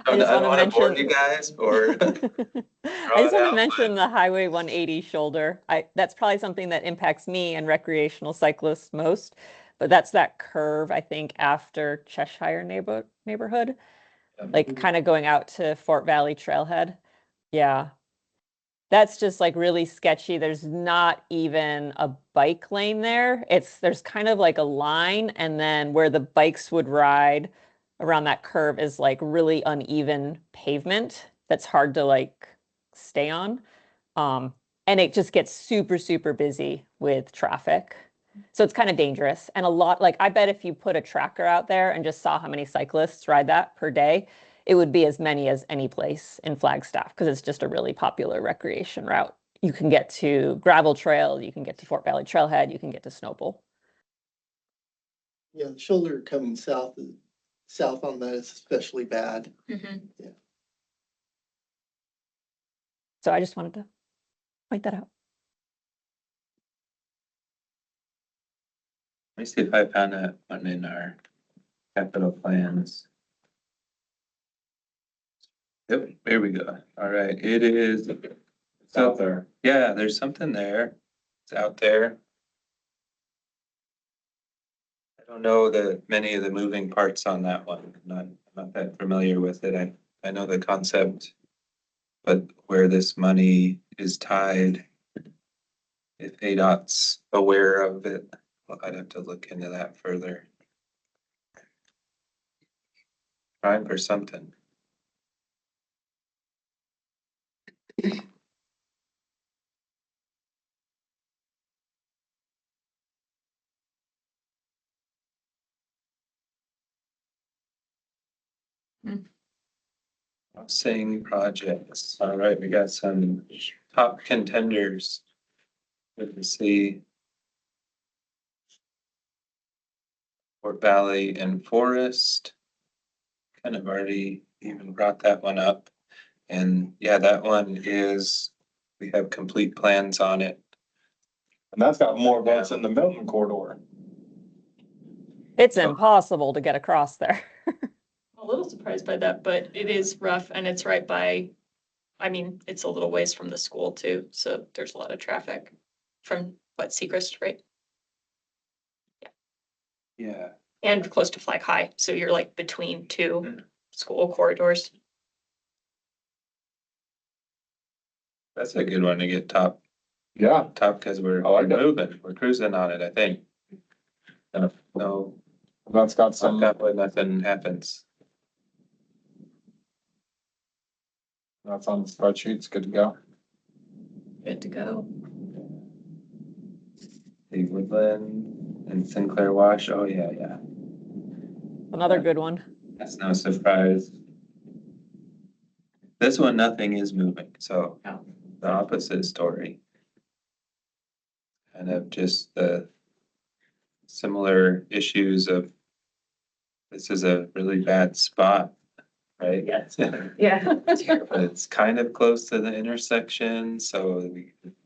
I just don't wanna wanna bore mention- you guys or. I just it want to out, mention the Highway 180 shoulder. That's probably something that impacts me and recreational cyclists most, but that's that curve, I think, after Cheshire neighborhood, like kind of going out to Fort Valley Trailhead. Yeah. That's just like really sketchy. There's not even a bike lane there. There's kind of like a line, and then where the bikes would ride around that curve is like really uneven pavement that's hard to like stay on. And it just gets super, super busy with traffic. So it's kind of dangerous. And a lot, like I bet if you put a tracker out there and just saw how many cyclists ride that per day, it would be as many as any place in Flagstaff because it's just a really popular recreation route. You can get to Gravel Trail, you can get to Fort Valley Trailhead, you can get to Snowball. Yeah, the shoulder coming south on that is especially bad. So I just wanted to point that out. Let me see if I found that one in our capital plans. Yep, here we go. All right, it is. It's out there. Yeah, there's something there. It's out there. I don't know many of the moving parts on that one. Not that familiar with it. I know the concept. But where this money is tied, if ADOT's aware of it, well, I'd have to look into that further. Trying for something. Saying projects. All right, we got some top contenders. Good to see. Fort Valley and Forest. Kind of already even brought that one up. And yeah, that one we have complete plans on it. And that's got more votes than the Milton corridor. It's impossible to get across there. A little surprised by that, but it is rough and it's right by, I mean, it's a little ways from the school too, so there's a lot of traffic from Sechrist, right? Yeah. And close to Flag High, so you're like between two school corridors. That's a good one to get top Yeah. because we're I like it. moving, we're cruising on it, I think. No, That's got some. that way nothing happens. That's on the spreadsheet. It's good to go. Good to go. The Woodland and Sinclair Wash, oh yeah, yeah, Another good one. that's no surprise. This one, nothing is moving, so Oh. the opposite story. Kind of just the similar issues of this is a really bad spot, right? Yes. Yeah. But it's kind of close to the intersection, so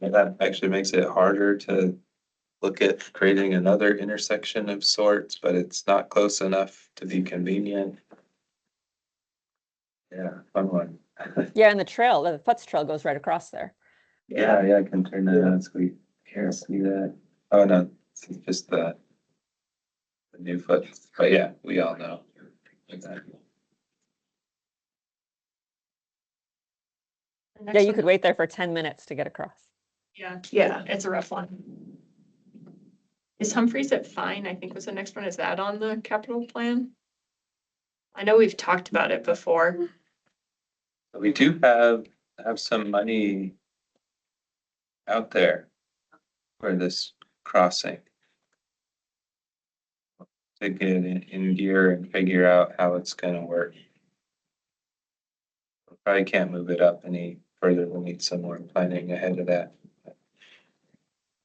that actually makes it harder to look at creating another intersection of sorts, but it's not close enough to be convenient. Yeah, fun one. Yeah, and the trail, the Futz Trail goes right across there. Yeah, I can turn that on so we can see that. Oh, no, it's just the new foot, but yeah, we all know. Exactly. The Yeah, next you one- could wait there for 10 minutes to get across. Yeah, Yeah. it's a rough one. Is Humphreys at Fine, I think was the next one. Is that on the capital plan? I know we've talked about it before. We do have some money out there for this crossing. To get in gear and figure out how it's gonna work. Probably can't move it up any further. We'll need some more planning ahead of that.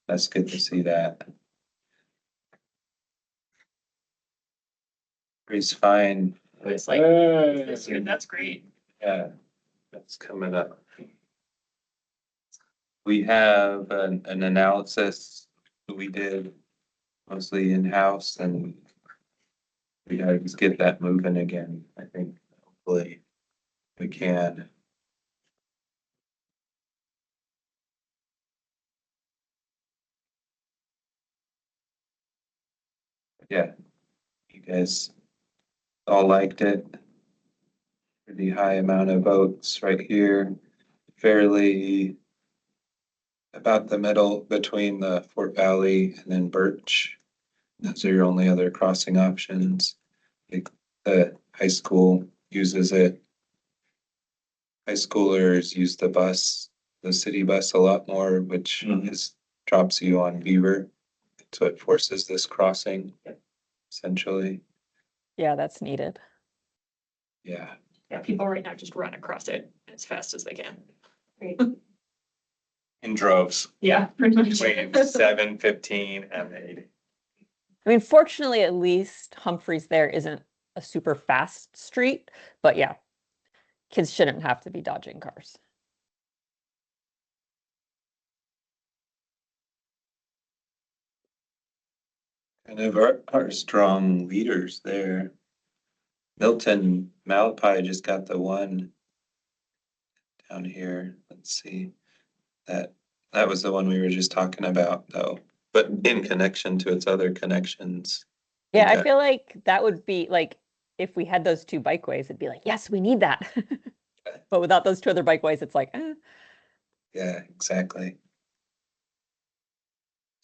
That's good to see that. He's fine. It's like, this year, that's great. Yeah, that's coming up. We have an analysis we did mostly in-house, and we gotta just get that moving again. I think hopefully we can. Yeah, you guys all liked it. Pretty high amount of votes right here, fairly about the middle between the Fort Valley and then Birch. Those are your only other crossing options. The high school uses it. High schoolers use the bus, the city bus a lot more, which is drops you on Beaver. So it forces this crossing essentially. Yeah, that's needed. Yeah. Yeah, people right now just run across it as fast as they can. In droves, Yeah, pretty much. between 7, 15 and 80. I mean, fortunately, at least Humphreys there isn't a super fast street, but yeah, kids shouldn't have to be dodging cars. Kind of our strong leaders there. Milton Malapai just got the one down here. Let's see. That was the one we were just talking about though, but in connection to its other connections. Yeah, I Okay. feel like that would be like, if we had those two bikeways, it'd be like, yes, we need that. But without those two other bikeways, it's like, eh. Yeah, exactly.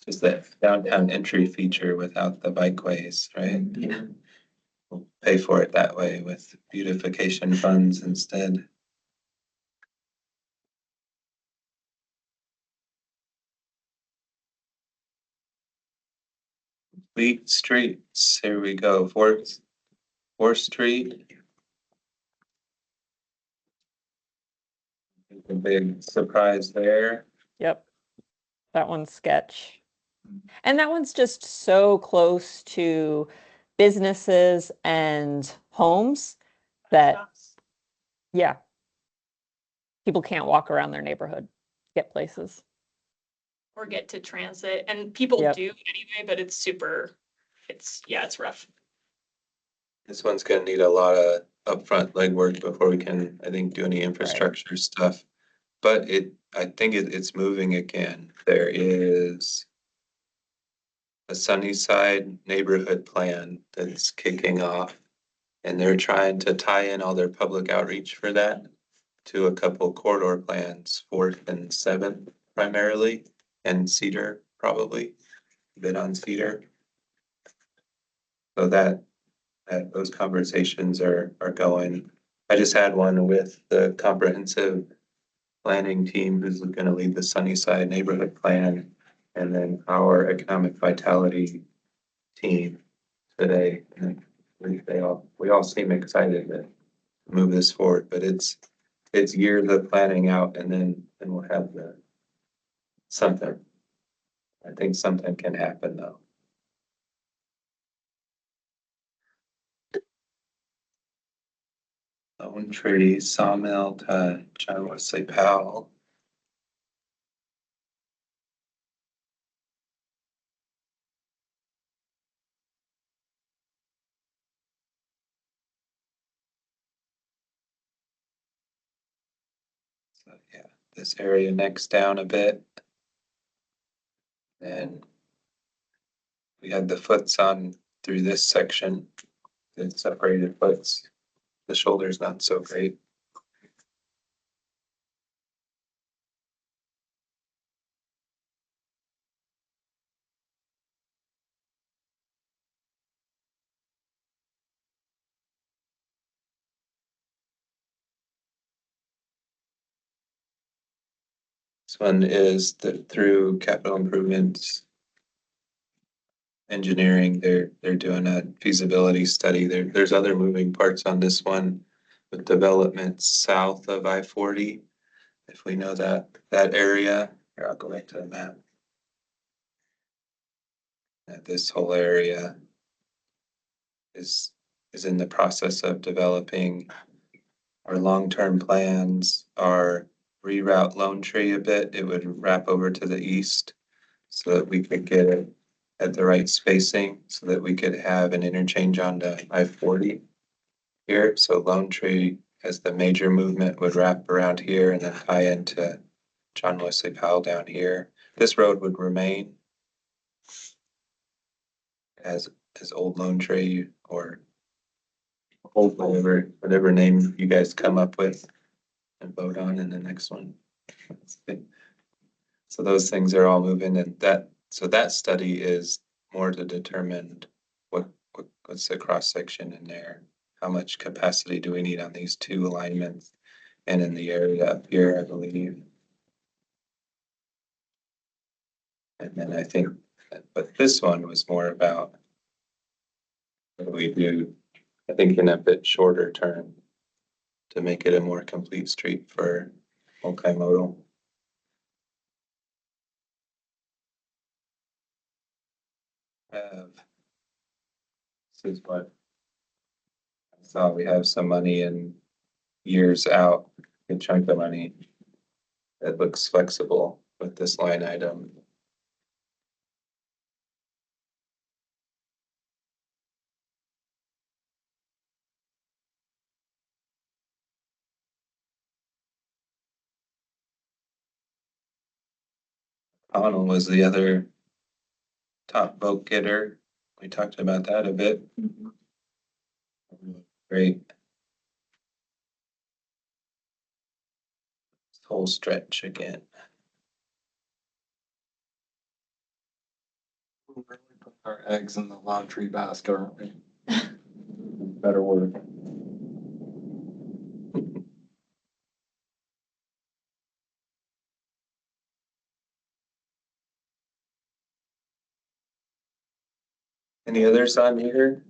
Just that downtown entry feature without the bikeways, right? We'll pay for it that way with beautification funds instead. Fleet Streets, here we go, Fourth Street. A big surprise there. Yep. That one's sketch. And that one's just so close to businesses and homes that, yeah, people can't walk around their neighborhood, get places. Or get to transit, and people Yep. do anyway, but it's super, it's rough. This one's gonna need a lot of upfront legwork before we can, I think, do any infrastructure stuff. But I think it's moving again. There is a Sunnyside neighborhood plan that's kicking off. And they're trying to tie in all their public outreach for that to a couple corridor plans, 4th and 7th primarily, and Cedar probably, a bit on Cedar. So that those conversations are going. I just had one with the comprehensive planning team who's gonna lead the Sunnyside neighborhood plan. And then our economic vitality team today. And we all seem excited to move this forward, but it's years of planning out and then we'll have something. I think something can happen though. Lone Tree Sawmill to John Wesley Powell. So yeah, this area next down a bit. And we had the foots on through this section. The separated foots. The shoulder's not so great. This one is through capital improvements. Engineering, they're doing a feasibility study. There's other moving parts on this one with development south of I-40. If we know that area, here, I'll go back to the map. This whole area is in the process of developing our long-term plans, our reroute Lone Tree a bit. It would wrap over to the east so that we could get it at the right spacing so that we could have an interchange on the I-40 here. So Lone Tree as the major movement would wrap around here and then tie into John Wesley Powell down here. This road would remain as Old Lone Tree or Old whatever name you guys come up with and vote on in the next one. So those things are all moving and that study is more to determine what's the cross section in there. How much capacity do we need on these two alignments and in the area up here, I believe. And then I think, but this one was more about what do we do, I think in a bit shorter term to make it a more complete street for multimodal. This is what I saw. We have some money in years out, a chunk of money that looks flexible with this line item. Connell was the other top vote getter. We talked about that a bit. Great. This whole stretch again. We're really putting our eggs in the laundry basket, aren't we? Better word. Any others on here?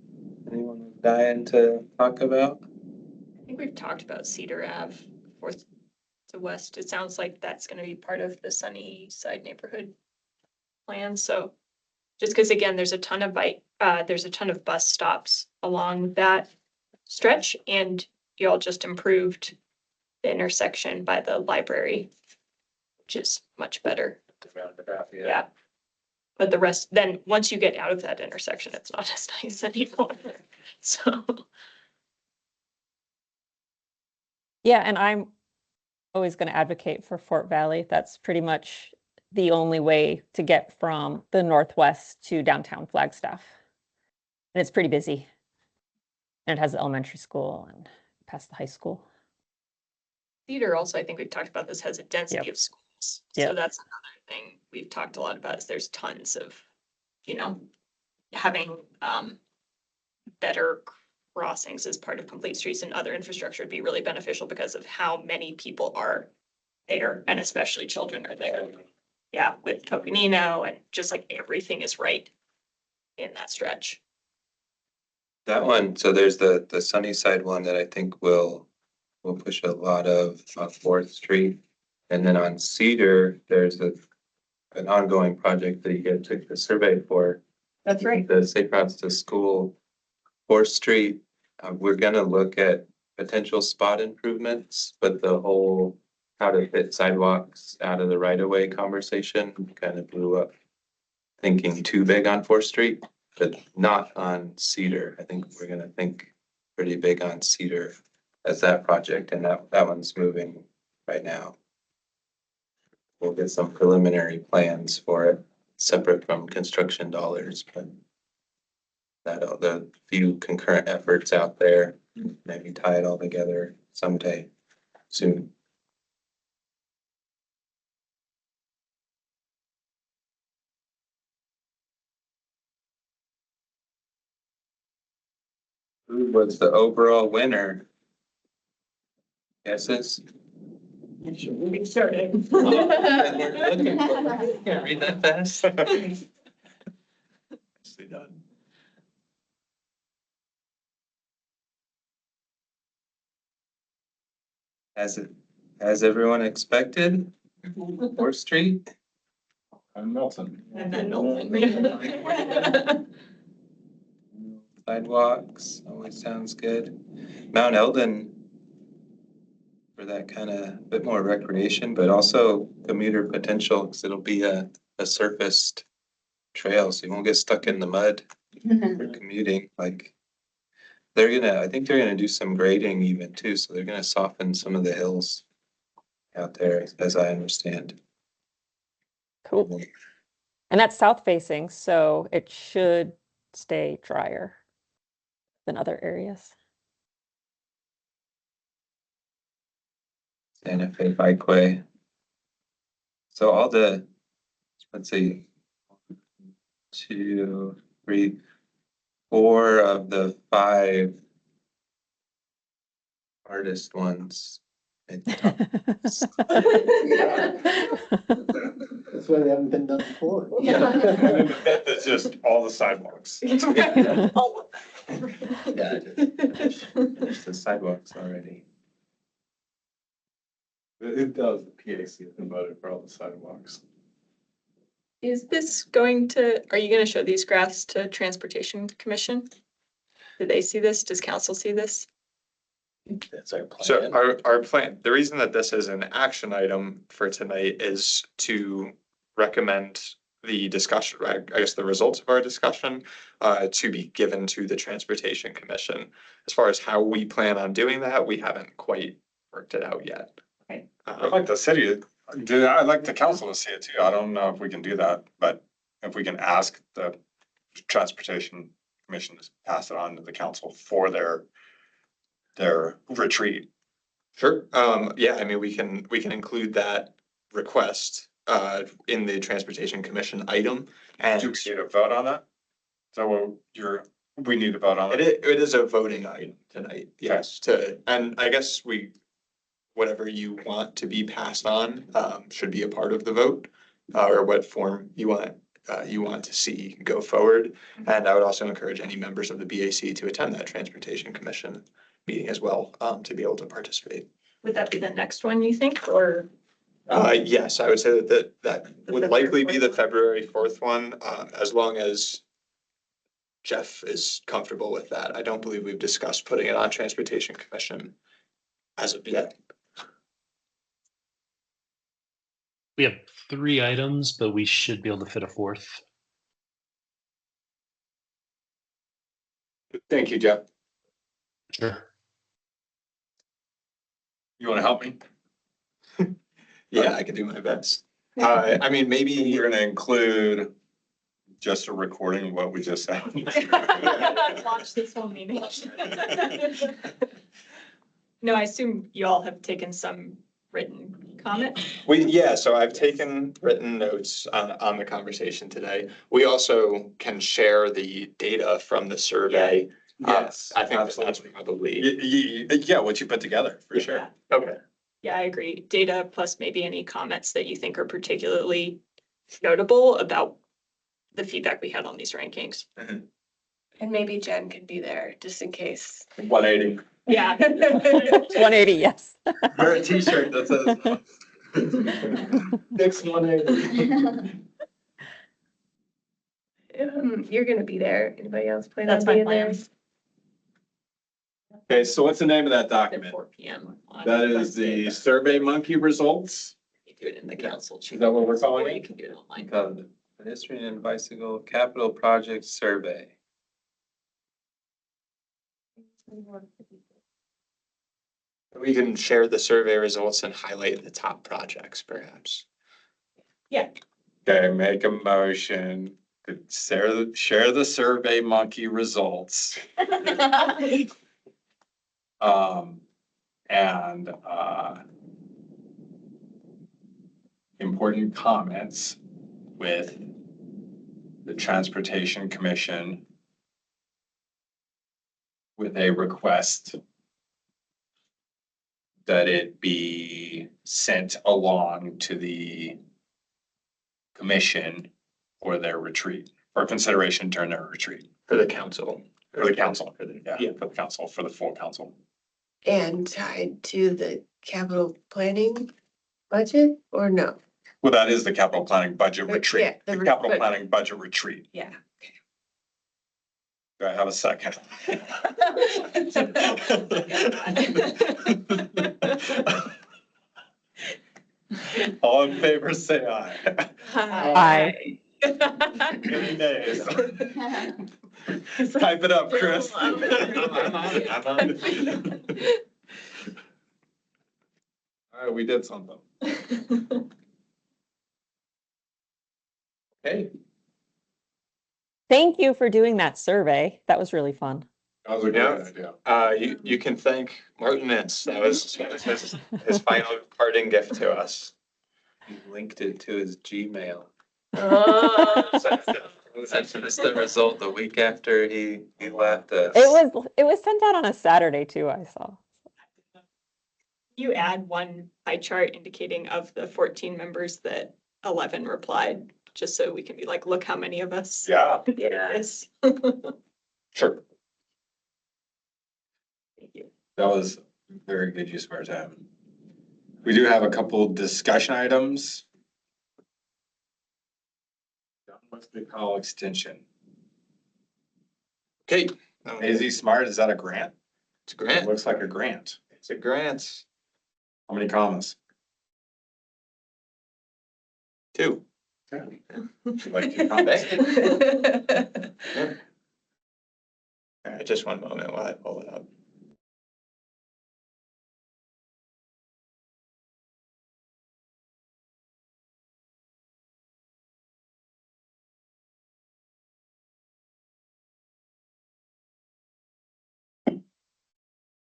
Anyone dying to talk about? I think we've talked about Cedar Ave, Fourth to West. It sounds like that's gonna be part of the Sunnyside neighborhood plan, so. Just because again, there's a ton of bus stops along that stretch and y'all just improved the intersection by the library, which is much better. Yeah. But the rest, then, once you get out of that intersection, it's not as nice anymore, so. Yeah, and I'm always going to advocate for Fort Valley. That's pretty much the only way to get from the northwest to downtown Flagstaff. And it's pretty busy. And it has the elementary school and past the high school. Theater also, I think we've talked about this, has a density Yep. of schools. Yep. So that's another thing we've talked a lot about is there's tons of, having better crossings as part of complete streets and other infrastructure would be really beneficial because of how many people are there, and especially children are there. Yeah, with Tocanino and just like everything is right in that stretch. That one, so there's the Sunnyside one that I think will push a lot of on Fourth Street. And then on Cedar, there's an ongoing project that you guys took the survey for, That's right. the Safe Routes to School, Fourth Street. We're gonna look at potential spot improvements, but the whole how to fit sidewalks out of the right of way conversation kind of blew up. Thinking too big on Fourth Street, but not on Cedar. I think we're gonna think pretty big on Cedar as that project, and that one's moving right now. We'll get some preliminary plans for it, separate from construction dollars, but that, the few concurrent efforts out there, maybe tie it all together someday soon. Who was the overall winner? Guesses? We started. Can't read that fast. Nicely done. As everyone expected, Fourth Street, And Milton. And then Milton. sidewalks, always sounds good. Mount Eldon for that kind of bit more recreation, but also commuter potential, because it'll be a surfaced trail, so you won't get stuck in the mud for commuting, like. I think they're gonna do some grading even too, so they're gonna soften some of the hills out there, as I understand. Cool. And that's south facing, so it should stay drier than other areas. Santa Fe Bikeway. So all the, let's see, 2, 3, 4 of the 5 hardest ones. That's why they haven't been done before. And then the fifth is just all the sidewalks. Yeah, finish the sidewalks already. It does, the PAC has been voted for all the sidewalks. Is this going to, are you gonna show these graphs to Transportation Commission? Do they see this? Does council see this? That's our plan. So our plan, the reason that this is an action item for tonight is to recommend the discussion, I guess the results of our discussion, to be given to the Transportation Commission. As far as how we plan on doing that, we haven't quite worked it out yet. Okay. I'd like the city, I'd like the council to see it too. I don't know if we can do that, but if we can ask the Transportation Commission to pass it on to the council for their retreat. Sure. Yeah, I mean, we can include that request in the Transportation Commission item. And Do we need a vote on that? So we need to vote on it? it is a voting item tonight, yes, and I guess whatever you want to be passed on, should be a part of the vote, or what form you want to see go forward. And I would also encourage any members of the BAC to attend that Transportation Commission meeting as well, to be able to participate. Would that be the next one, you think, or? Yes, I would say that would likely be the February 4th one, as long as Jeff is comfortable with that. I don't believe we've discussed putting it on Transportation Commission as of yet. We have 3 items, but we should be able to fit a 4th. Thank you, Jeff. Sure. You want to help me? Yeah, I can do my best. I mean, maybe You're gonna include just a recording of what we just said. Watch this whole meeting. No, I assume you all have taken some written comment. so I've taken written notes on the conversation today. We also can share the data from the survey. Yes, I think that's absolutely. probably, Yeah, what you put together, for sure. okay. Yeah, I agree. Data plus maybe any comments that you think are particularly notable about the feedback we had on these rankings. And maybe Jen could be there just in case. 180. Yeah. 180, yes. Wear a t-shirt that says. Next one. You're gonna be there. Anybody else plan on That's my being there? plan. Okay, so what's the name of that At document? 4 p.m. on That is Wednesday, the but Survey Monkey results. you do it in the council. Is that what we're calling Or it? you can do it online. Called the Pedestrian and Bicycle Capital Project Survey. We can share the survey results and highlight the top projects perhaps. Okay, make a motion to share the Survey Monkey results. And important comments with the Transportation Commission with a request that it be sent along to the commission for their retreat, for consideration during their retreat, For the council. for the council, for Yeah. the council, for the full council. And tied to the capital planning budget or no? Well, that is the capital planning budget Yeah, retreat, the the re- capital but- planning budget retreat. Yeah. Do I have a second? All in favor, say aye. Aye. Any nays? Type it up, Chris. I'm on it, I'm on it. All right, we did something. Okay, Thank you for doing that survey. That was really fun. that was a Yeah. good idea. You can thank Martin Ince. That was his final parting gift to us. He linked it to his Gmail. Oh. Sent us the result the week after he left us. It was sent out on a Saturday too, I saw. You add one pie chart indicating of the 14 members that 11 replied, just so we can be like, look how many of us. Yeah, Yes. sure. Thank you. That was very good use of our time. We do have a couple discussion items. What's the call extension? Okay. AZ Smart, is that a grant? It's a It grant. looks like a grant. It's a grant. How many commas? 2. Like 2 commas? Just one moment while I pull it up.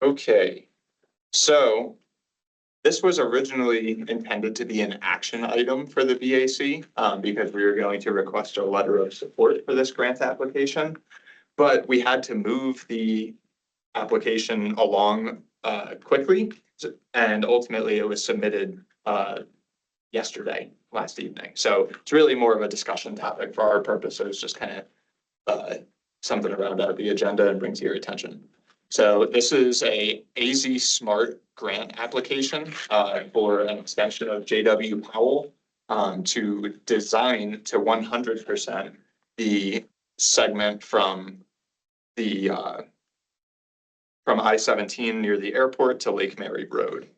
Okay, so this was originally intended to be an action item for the BAC, because we were going to request a letter of support for this grant application. But we had to move the application along quickly, and ultimately it was submitted yesterday, last evening. So it's really more of a discussion topic for our purposes, just kind of something to round out the agenda and bring to your attention. So this is a AZ Smart grant application for an extension of JW Powell to design to 100% the segment from the from I-17 near the airport to Lake Mary Road.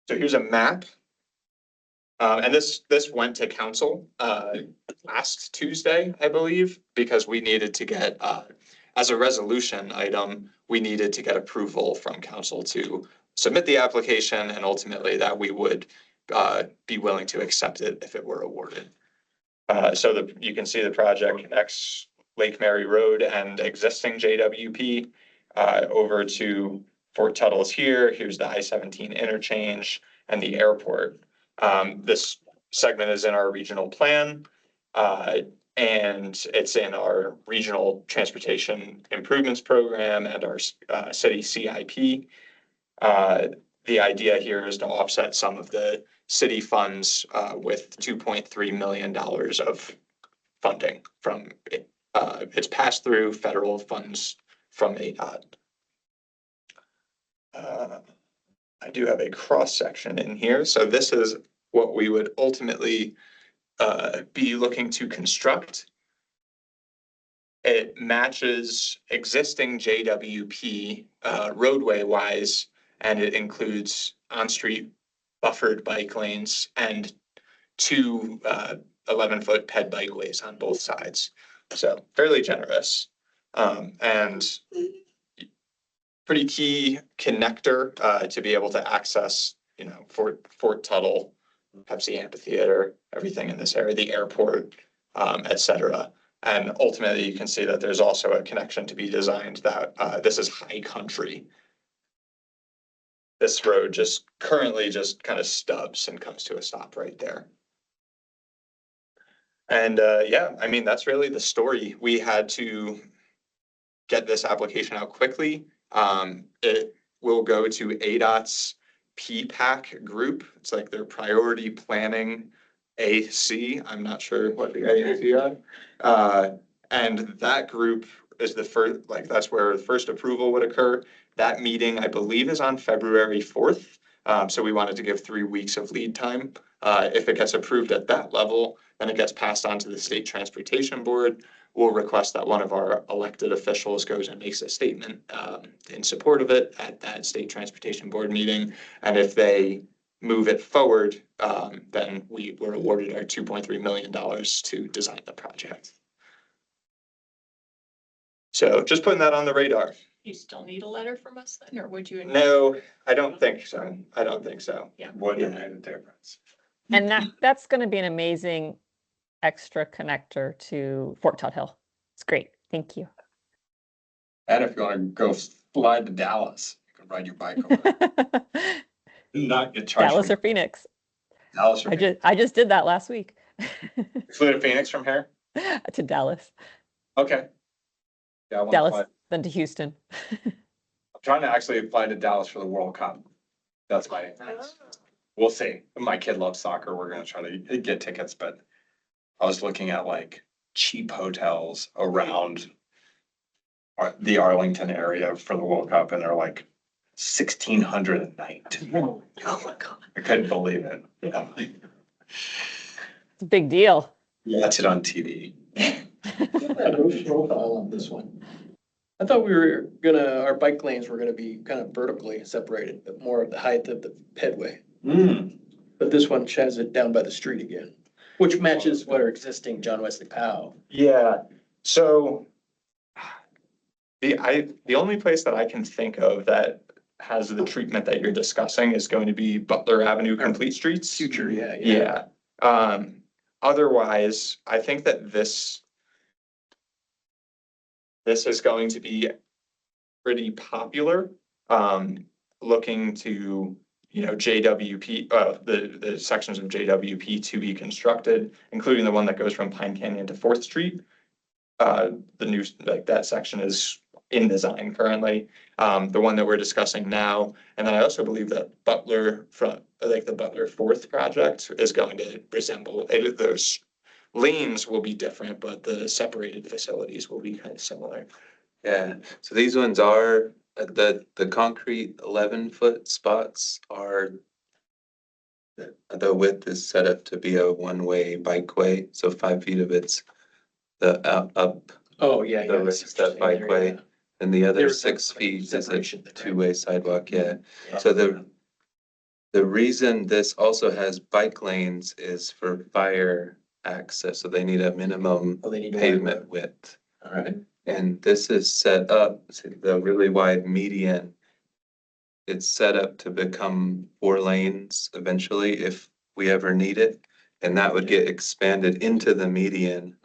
So here's a map. And this went to council last Tuesday, I believe, because we needed to get as a resolution item, we needed to get approval from council to submit the application, and ultimately that we would be willing to accept it if it were awarded. So you can see the project connects Lake Mary Road and existing JWP over to Fort Tuttle's here. Here's the I-17 interchange and the airport. This segment is in our regional plan. And it's in our regional transportation improvements program and our city CIP. The idea here is to offset some of the city funds with $2.3 million of funding from it's passed through federal funds from ADOT. I do have a cross section in here. So this is what we would ultimately be looking to construct. It matches existing JWP roadway wise, and it includes on-street buffered bike lanes and two 11-foot ped bikeways on both sides. So fairly generous. And pretty key connector to be able to access, you know, Fort Tuttle, Pepsi Amphitheater, everything in this area, the airport, et cetera. And ultimately, you can see that there's also a connection to be designed that this is high country. This road just currently just kind of stubs and comes to a stop right there. And yeah, I mean, that's really the story. We had to get this application out quickly. It will go to ADOT's PPAC group. It's like their priority planning AC. I'm not sure what the AC are. And that group is the first, like that's where the first approval would occur. That meeting, I believe, is on February 4th. So we wanted to give 3 weeks of lead time. If it gets approved at that level, then it gets passed on to the State Transportation Board. We'll request that one of our elected officials goes and makes a statement in support of it at that State Transportation Board meeting. And if they move it forward, then we were awarded our $2.3 million to design the project. So just putting that on the radar. You still need a letter from us then, or would you? No, I don't think so. I don't think so. Yeah. Would have made a difference. And that's going to be an amazing extra connector to Fort Todd Hill. It's great. Thank you. And if you want to go fly to Dallas, you can ride your bike over. Not get charged. Dallas or Phoenix. Dallas or Phoenix. I just did that last week. Flew to Phoenix from here? To Dallas. Okay. Yeah, I want to Dallas, fly. then to Houston. I'm trying to actually fly to Dallas for the World Cup. That's my, we'll see. My kid loves soccer. We're gonna try to get tickets, but I was looking at like cheap hotels around the Arlington area for the World Cup, and they're like $1,600 a night. Oh my God. I couldn't believe it. Yeah. It's a big deal. Watch it on TV. Profile on this one. I thought our bike lanes were gonna be kind of vertically separated, but more of the height of the pedway. But this one has it down by the street again, which matches what our existing John Wesley Powell. Yeah, so the only place that I can think of that has the treatment that you're discussing is going to be Butler Avenue Complete Streets. Future, yeah. Yeah. Otherwise, I think that this is going to be pretty popular. Looking to, you know, JWP, the sections of JWP to be constructed, including the one that goes from Pine Canyon to 4th Street. The new, like that section is in design currently. The one that we're discussing now. And then I also believe that Butler the Butler 4th project is going to resemble it. Those lanes will be different, but the separated facilities will be kind of similar. Yeah, so these ones are, the concrete 11-foot spots are, the width is set up to be a one-way bikeway, so 5 feet of it's the up, Oh, yeah. the raised up bikeway, and the other 6 feet is a separation there, right? two-way sidewalk, yeah. Yeah. So the reason this also has bike lanes is for fire access, so they need a minimum Oh, they need to pavement width. All right. And this is set up, see the really wide median. It's set up to become 4 lanes eventually if we ever need it. And that would get expanded into the median.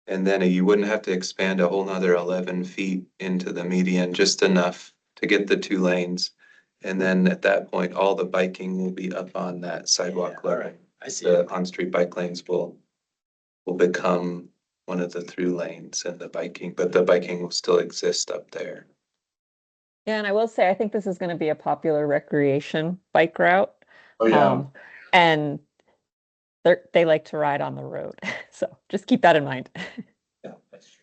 And then you wouldn't have to expand a whole nother 11 feet into the median, just enough to get the 2 lanes. And then at that point, all the biking will be up on that sidewalk All level. right, I see. The on-street bike lanes will become one of the through lanes and the biking, but the biking will still exist up there. Yeah, and I will say, I think this is going to be a popular recreation bike route. Oh, yeah. And they like to ride on the road. So just keep that in mind. Yeah, that's true.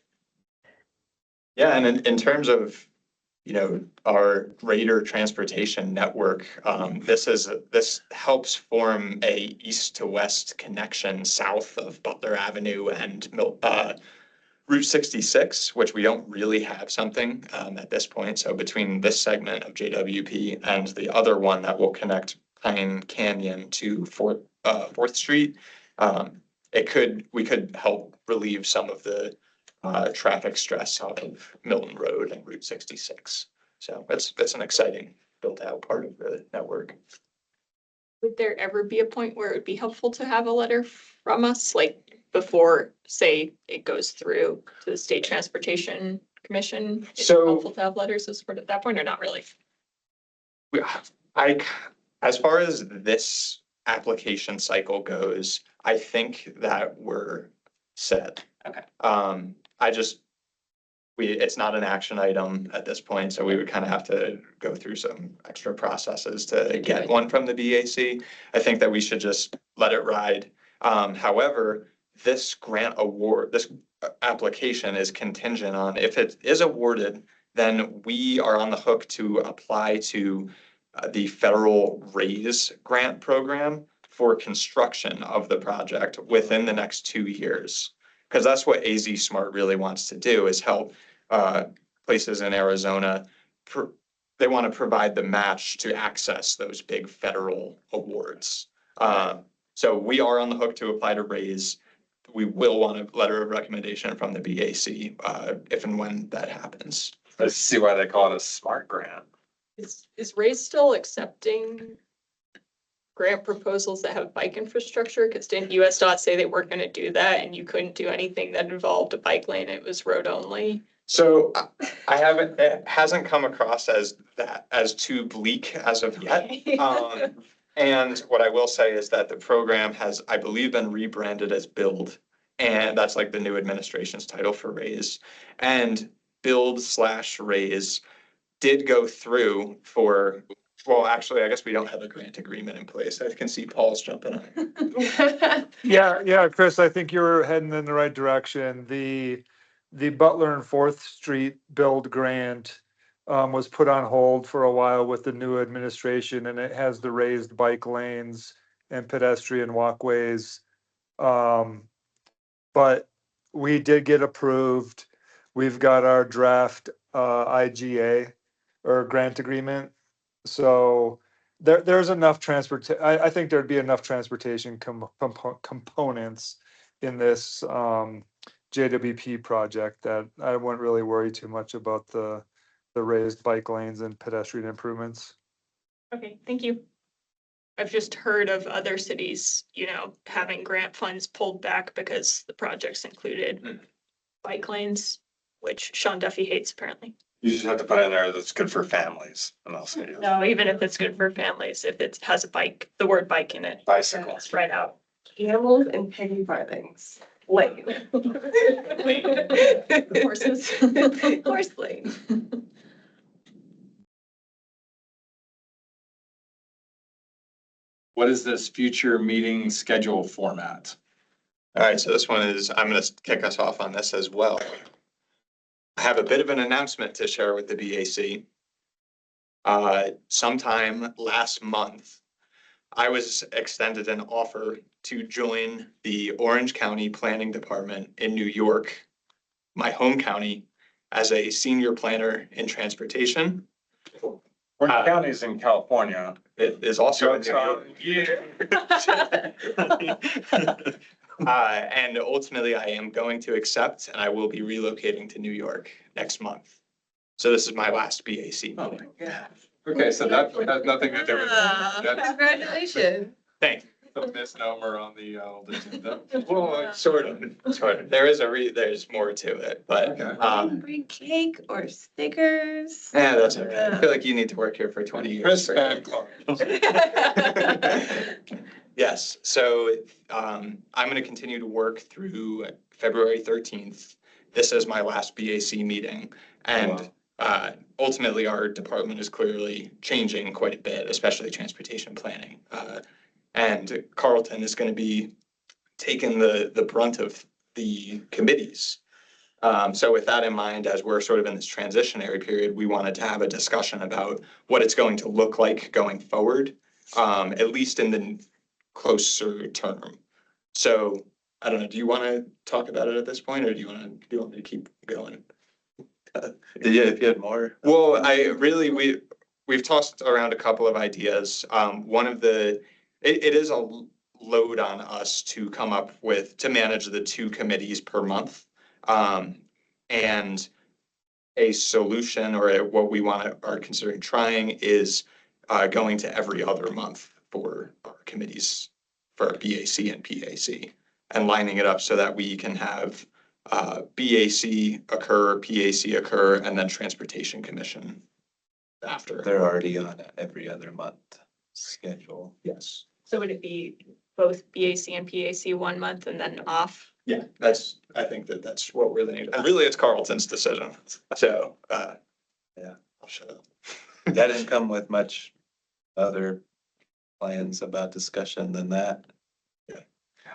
Yeah, and in terms of, our greater transportation network, this helps form a east to west connection south of Butler Avenue and Route 66, which we don't really have something at this point. So between this segment of JWP and the other one that will connect Pine Canyon to Fourth Street, we could help relieve some of the traffic stress out of Milton Road and Route 66. So that's an exciting built out part of the network. Would there ever be a point where it would be helpful to have a letter from us, like before, say, it goes through to the State Transportation Commission? Is it So- helpful to have letters of support at that point, or not really? As far as this application cycle goes, I think that we're set. Okay. It's not an action item at this point, so we would kind of have to go through some extra processes to get one from the BAC. I think that we should just let it ride. However, this application is contingent on, if it is awarded, then we are on the hook to apply to the federal RAISE grant program for construction of the project within the next 2 years. Because that's what AZ Smart really wants to do, is help places in Arizona. They want to provide the match to access those big federal awards. So we are on the hook to apply to RAISE. We will want a letter of recommendation from the BAC if and when that happens. Let's see why they call it a smart grant. Is RAISE still accepting grant proposals that have bike infrastructure? Because didn't USDOT say they weren't gonna do that and you couldn't do anything that involved a bike lane? It was road only. So it hasn't come across as too bleak as of yet. And what I will say is that the program has, I believe, been rebranded as Build. And that's like the new administration's title for RAISE. And Build/RAISE did go through for, well, actually, I guess we don't have a grant agreement in place. I can see Paul's jumping on. Yeah, Chris, I think you're heading in the right direction. The Butler and Fourth Street build grant was put on hold for a while with the new administration, and it has the raised bike lanes and pedestrian walkways. But we did get approved. We've got our draft IGA or grant agreement. So there's enough I think there'd be enough transportation components in this JWP project that I wouldn't really worry too much about the raised bike lanes and pedestrian improvements. Okay, thank you. I've just heard of other cities, having grant funds pulled back because the projects included bike lanes, which Sean Duffy hates apparently. You just have to put in there that's good for families, and I'll say yes. No, even if it's good for families, if it has a bike, the word bike in it. Bicycle. It's right out. Camels and piggy farthings. Lane. Horses. Horse lane. What is this future meeting schedule format? All right, so this one is, I'm gonna kick us off on this as well. I have a bit of an announcement to share with the BAC. Sometime last month, I was extended an offer to join the Orange County Planning Department in New York, my home county, as a senior planner in transportation. Orange County's in California. It is also in Jokes New York. And ultimately, I am going to accept, and I will be relocating to New York next month. So this is my last BAC Oh meeting. my God. Okay, so that has nothing to do with it. That's Congratulations. Thank you. a misnomer on the old agenda. Well, sort of. There is there's more to it, but, Okay. Bring cake or stickers. yeah, that's okay. I feel like you need to work here for 20 years. Chris Van Clark. Yes, so I'm gonna continue to work through February 13th. This is my last BAC meeting, and ultimately, our department is clearly changing quite a bit, especially transportation planning. And Carlton is going to be taking the brunt of the committees. So with that in mind, as we're sort of in this transitionary period, we wanted to have a discussion about what it's going to look like going forward, at least in the closer term. So I don't know, do you want to talk about it at this point, or do you want me to keep going? If you had more. Well, we've tossed around a couple of ideas. One of it is a load on us to come up with, to manage the 2 committees per month. And a solution, or what we are considering trying, is going to every other month for our committees, for BAC and PAC, and lining it up so that we can have BAC occur, PAC occur, and then Transportation Commission after. They're already on a every other month schedule. Yes. So would it be both BAC and PAC 1 month and then off? Yeah, I think that's what we're thinking. And really, it's Carlton's decision. So, Yeah. I'll shut up. That didn't come with much other plans about discussion than that.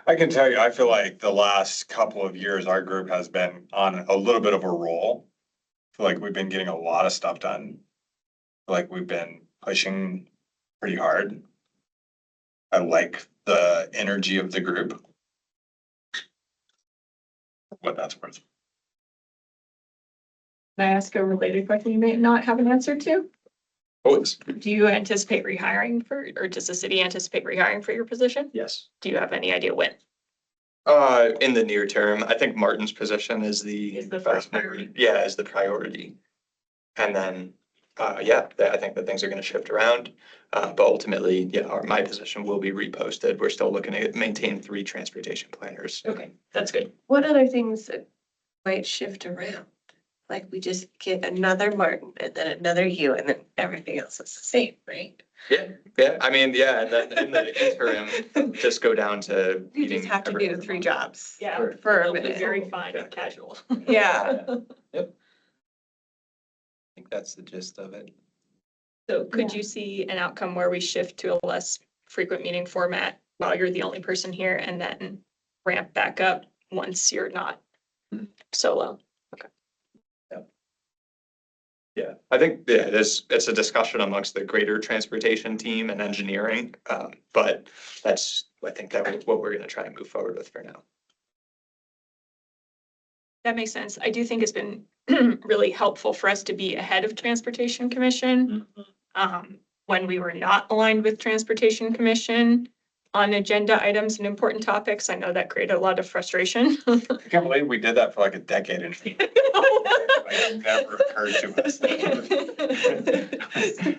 I can tell you, I feel like the last couple of years, our group has been on a little bit of a roll. I feel like we've been getting a lot of stuff done. I feel like we've been pushing pretty hard. I like the energy of the group. What that's worth. Can I ask a related question you may not have an answer to? Always. Do you anticipate rehiring or does the city anticipate rehiring for your position? Yes. Do you have any idea when? In the near term, I think Martin's position is Is the first priority. Yeah, is the priority. And then, I think that things are gonna shift around. But ultimately, my position will be reposted. We're still looking to maintain 3 transportation planners. Okay, that's good. What other things might shift around? Like we just get another Martin and then another you and then everything else is the same, right? Yeah, I mean, and then in the interim, just go down to. You just meeting have to every do other 3 month. jobs Yeah. for a It'll be minute. very fun and casual. Yeah. I think that's the gist of it. So could you see an outcome where we shift to a less frequent meeting format while you're the only person here and then ramp back up once you're not solo? Yeah, I think, it's a discussion amongst the greater transportation team and engineering, but I think that's what we're gonna try and move forward with for now. That makes sense. I do think it's been really helpful for us to be ahead of Transportation Commission. When we were not aligned with Transportation Commission on agenda items and important topics, I know that created a lot of frustration. I can't believe we did that for like a decade and it never occurred to us.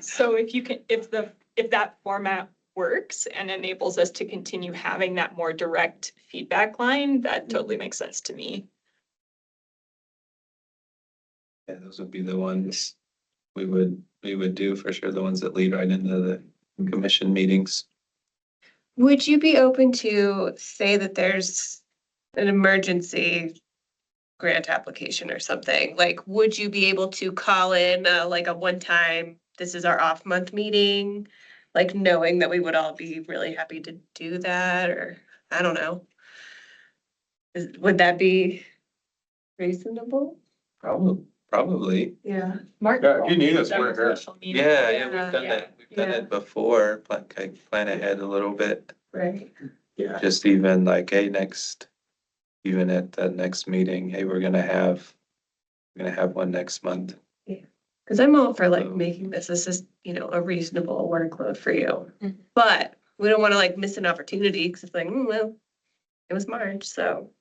So if that format works and enables us to continue having that more direct feedback line, that totally makes sense to me. Yeah, those would be the ones we would do for sure, the ones that lead right into the commission meetings. Would you be open to say that there's an emergency grant application or something? Like, would you be able to call in like a one-time, this is our off month meeting? Like knowing that we would all be really happy to do that, or I don't know. Would that be reasonable? Probably. Yeah. Martin. Yeah, if you need us, that we're was here. special meeting. Yeah, Yeah, we've done yeah. it before, plan ahead a little bit. Right. Yeah. Just even like, hey, even at the next meeting, hey, we're gonna have one next month. Cause I'm all for like So- making this is, a reasonable workload for you. Mhm. But we don't wanna like miss an opportunity, cause it's like, well, it was March, so.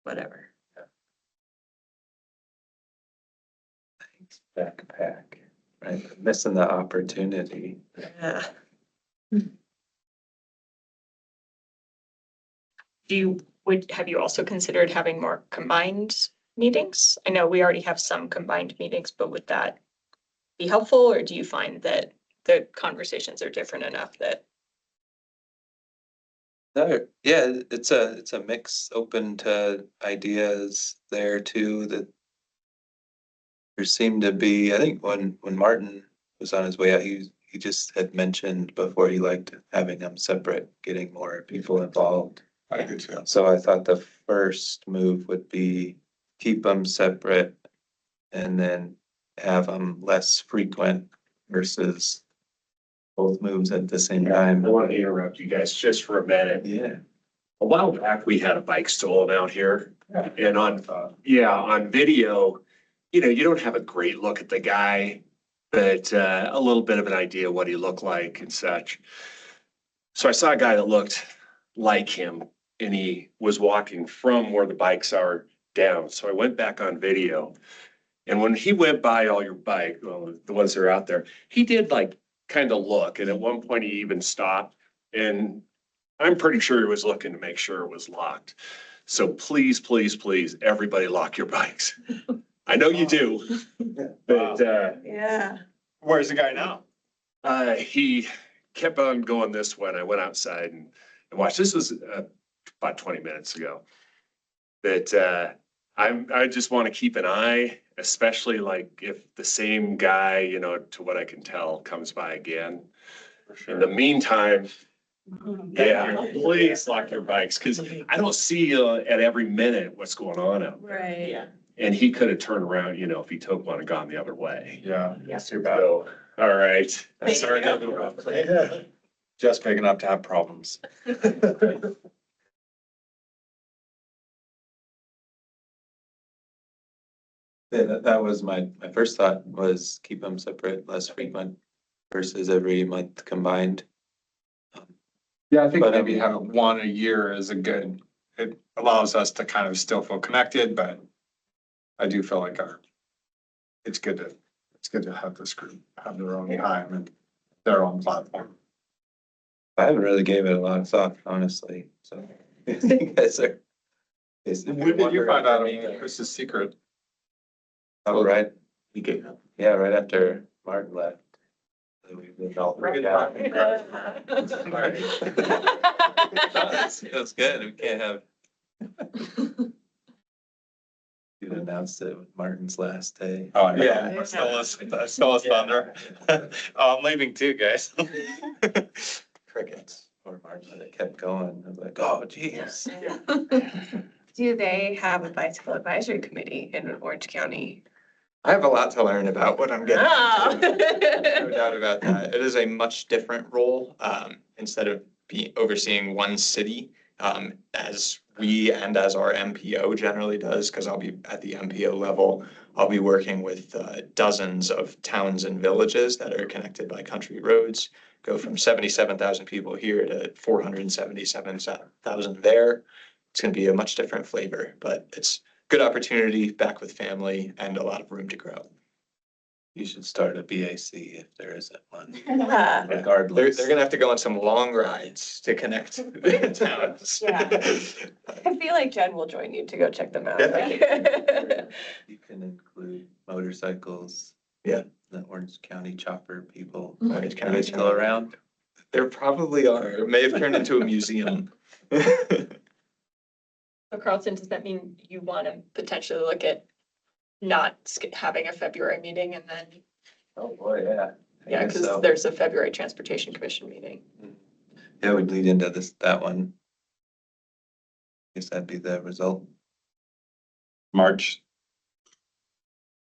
Whatever. Backpack, right? Missing the opportunity. Yeah. Have you also considered having more combined meetings? I know we already have some combined meetings, but would that be helpful, or do you find that the conversations are different enough that? No, yeah, it's a mix open to ideas there too, that there seemed to be, I think when Martin was on his way out, he just had mentioned before he liked having them separate, getting more people involved. I do too. So I thought the first move would be keep them separate and then have them less frequent versus both moves at the same I time. want to interrupt you guys just for a minute. Yeah. A while back, we had a bike stolen out here and on video, you know, you don't have a great look at the guy, but a little bit of an idea what he looked like and such. So I saw a guy that looked like him and he was walking from where the bikes are down. So I went back on video. And when he went by all your bike, well, the ones that are out there, he did like kind of look. And at one point he even stopped. And I'm pretty sure he was looking to make sure it was locked. So please, please, please, everybody lock your bikes. I know you do, but Yeah. Where's the guy now? he kept on going this way. And I went outside and watched. This was about 20 minutes ago. But I just want to keep an eye, especially like if the same guy, you know, to what I can tell, comes by again. In the meantime, yeah, please lock your bikes because I don't see at every minute what's going on out there. Right. And he could have turned around, you know, if he took one and gone the other way. Yeah. That's too bad. So, all right. Sorry to interrupt. Just big enough to have problems. Yeah, that was my first thought was keep them separate, less frequent versus every month combined. Yeah, I think But, maybe having one a year is a good, it allows us to kind of still feel connected, but I do feel like it's good to have this group have their own time and their own platform. I haven't really gave it a lot of thought, honestly, so. You guys are. When did you find out about Chris's secret? Oh, right, yeah, right after Martin left. So we moved all three out. Feels good, we can't have. You announced it with Martin's last day. Oh, Yeah. I stole his thunder. Oh, I'm leaving too, guys. Crickets, or Martin, it kept going, I was like, oh, geez. Do they have a bicycle advisory committee in Orange County? I have a lot to learn about what I'm getting into. No Oh. doubt about that. It is a much different role, instead of overseeing one city, as we and as our MPO generally does, because I'll be at the MPO level. I'll be working with dozens of towns and villages that are connected by country roads, go from 77,000 people here to 477,000 there. It's gonna be a much different flavor, but it's good opportunity, back with family, and a lot of room to grow. You should start a BAC if there isn't one, Yeah. regardless. They're gonna have to go on some long rides to connect the towns. Yeah. I feel like Jen will join you to go check them out. You can include motorcycles. Yeah. The Orange County chopper people. Orange Are County they still around? There probably are. It may have turned into a museum. So Carlton, does that mean you want to potentially look at not having a February meeting and then, Oh, boy, yeah. I yeah, guess because so. there's a February Transportation Commission meeting. Yeah, we'd lead into that one. Guess that'd be the result. March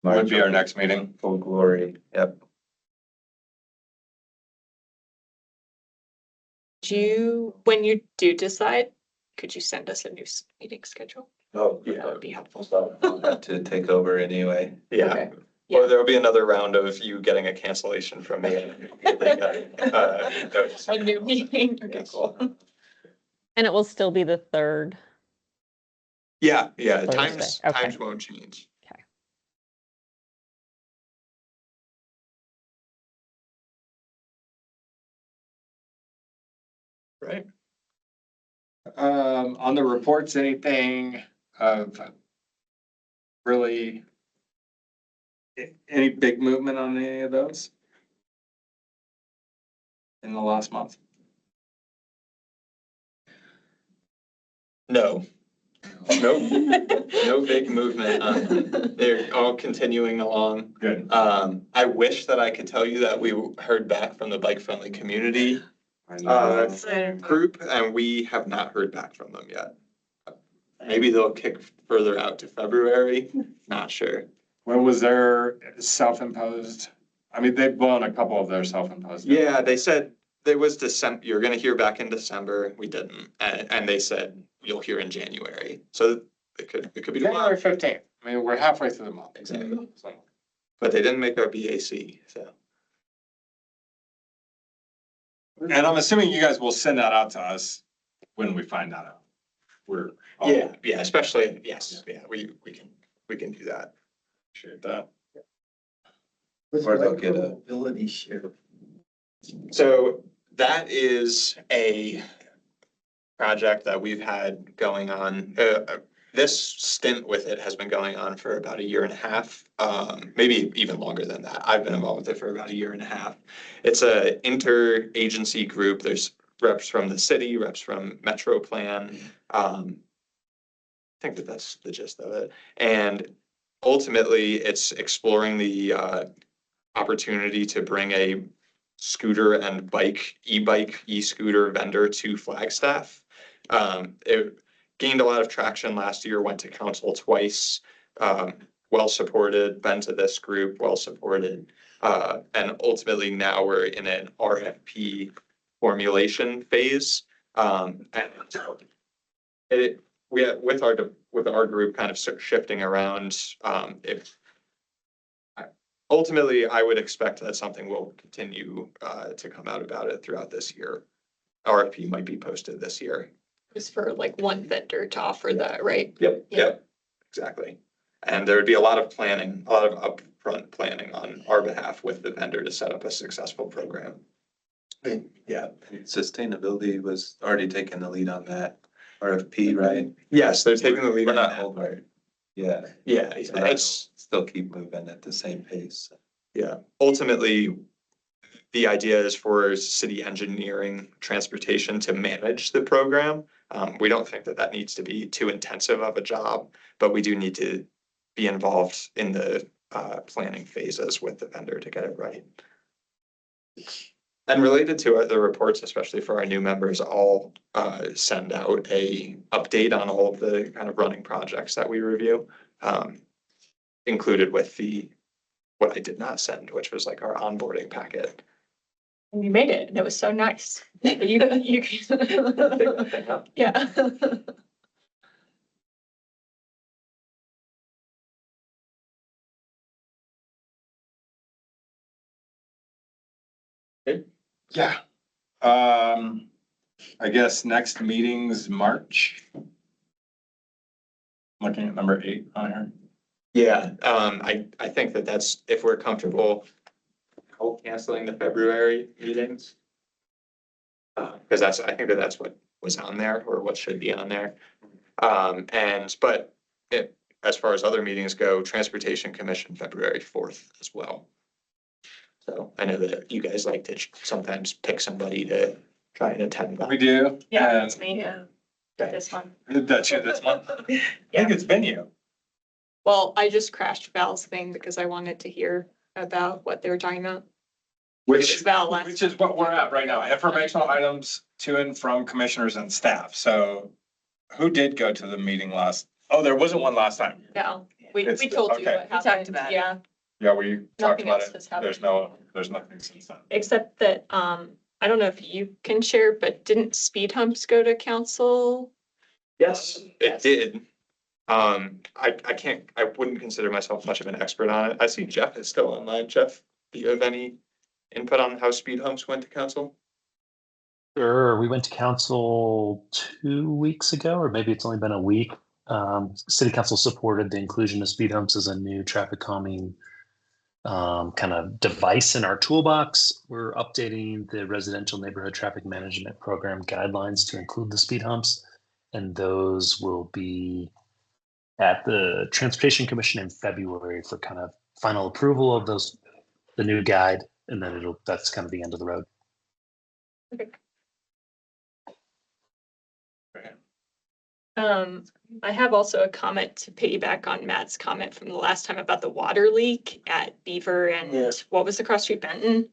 would be our next meeting. Full glory, yep. When you do decide, could you send us a new meeting schedule? Oh, That would be helpful. I'll have to take over anyway. Yeah. Okay. Or there'll be another round of you getting a cancellation from me. Notice. A new meeting, okay, Yes. cool. And it will still be the third. Yeah, Thursday, times okay. won't change. Right. On the reports, anything of really any big movement on any of those in the last month? No, No, no big movement on them. They're all continuing along. Good. I wish that I could tell you that we heard back from the bike friendly community I know. group, and we have not heard back from them yet. Maybe they'll kick further out to February, not sure. What was their self-imposed? I mean, they've blown a couple of their self-imposed. Yeah, they said there was December, you're gonna hear back in December, we didn't, and they said you'll hear in January, so it could be January tomorrow. 15th. I mean, we're halfway through the month. Exactly. So, But they didn't make our BAC, so. and I'm assuming you guys will send that out to us when we find that out. We're. Yeah, especially, yes, yeah, we can do that. Appreciate that. What's Or they'll get a- ability share? So that is a project that we've had going on. This stint with it has been going on for about a year and a half, maybe even longer than that. I've been involved with it for about a year and a half. It's a interagency group. There's reps from the city, reps from Metro Plan. I think that that's the gist of it. And ultimately, it's exploring the opportunity to bring a scooter and e-bike, e-scooter vendor to Flagstaff. It gained a lot of traction last year, went to council twice, well supported, been to this group, well supported. And ultimately now we're in an RFP formulation phase. And with our group kind of shifting around, ultimately, I would expect that something will continue to come out about it throughout this year. RFP might be posted this year. Just for like one vendor to offer that, right? Yep, exactly. And there would be a lot of planning, a lot of upfront planning on our behalf with the vendor to set up a successful program. Yeah, sustainability was already taking the lead on that RFP, right? Yes, they're taking the lead. We're on not that. over. Yeah. Yeah, So that'll it's, still keep moving at the same pace. yeah, ultimately, the idea is for city engineering transportation to manage the program. We don't think that that needs to be too intensive of a job, but we do need to be involved in the planning phases with the vendor to get it right. And related to the reports, especially for our new members, I'll send out a update on all of the kind of running projects that we review. Included with what I did not send, which was like our onboarding packet. And you made it, and it was so nice. You, yeah. Yeah. I guess next meeting's March. Looking at number 8 on here. Yeah, I think that that's, if we're comfortable canceling the February meetings. Because I think that that's what was on there or what should be on there. But as far as other meetings go, Transportation Commission, February 4th as well. So I know that you guys like to sometimes pick somebody to try and attend. We do. Yeah, and it's me, yeah. This one. That's you this month. I think it's been you. Well, I just crashed Val's thing because I wanted to hear about what they were talking about. Which, Val last which is what we're at right now, informational items to and from commissioners and staff. So who did go to the meeting last? Oh, there wasn't one last time. No, we It's- told you okay. what happened. about it. Yeah, Yeah, we talked Nothing about else it. has happened. There's nothing since then. except that, I don't know if you can share, but didn't speed humps go to council? Yes, it Yes. did. I wouldn't consider myself much of an expert on it. I see Jeff is still online. Jeff, do you have any input on how speed humps went to council? Sure, we went to council 2 weeks ago, or maybe it's only been a week. City council supported the inclusion of speed humps as a new traffic calming kind of device in our toolbox. We're updating the residential neighborhood traffic management program guidelines to include the speed humps. And those will be at the Transportation Commission in February for kind of final approval of the new guide. And then that's kind of the end of the road. I have also a comment to piggyback on Matt's comment from the last time about the water leak at Beaver Yeah. and what was the cross street Benton?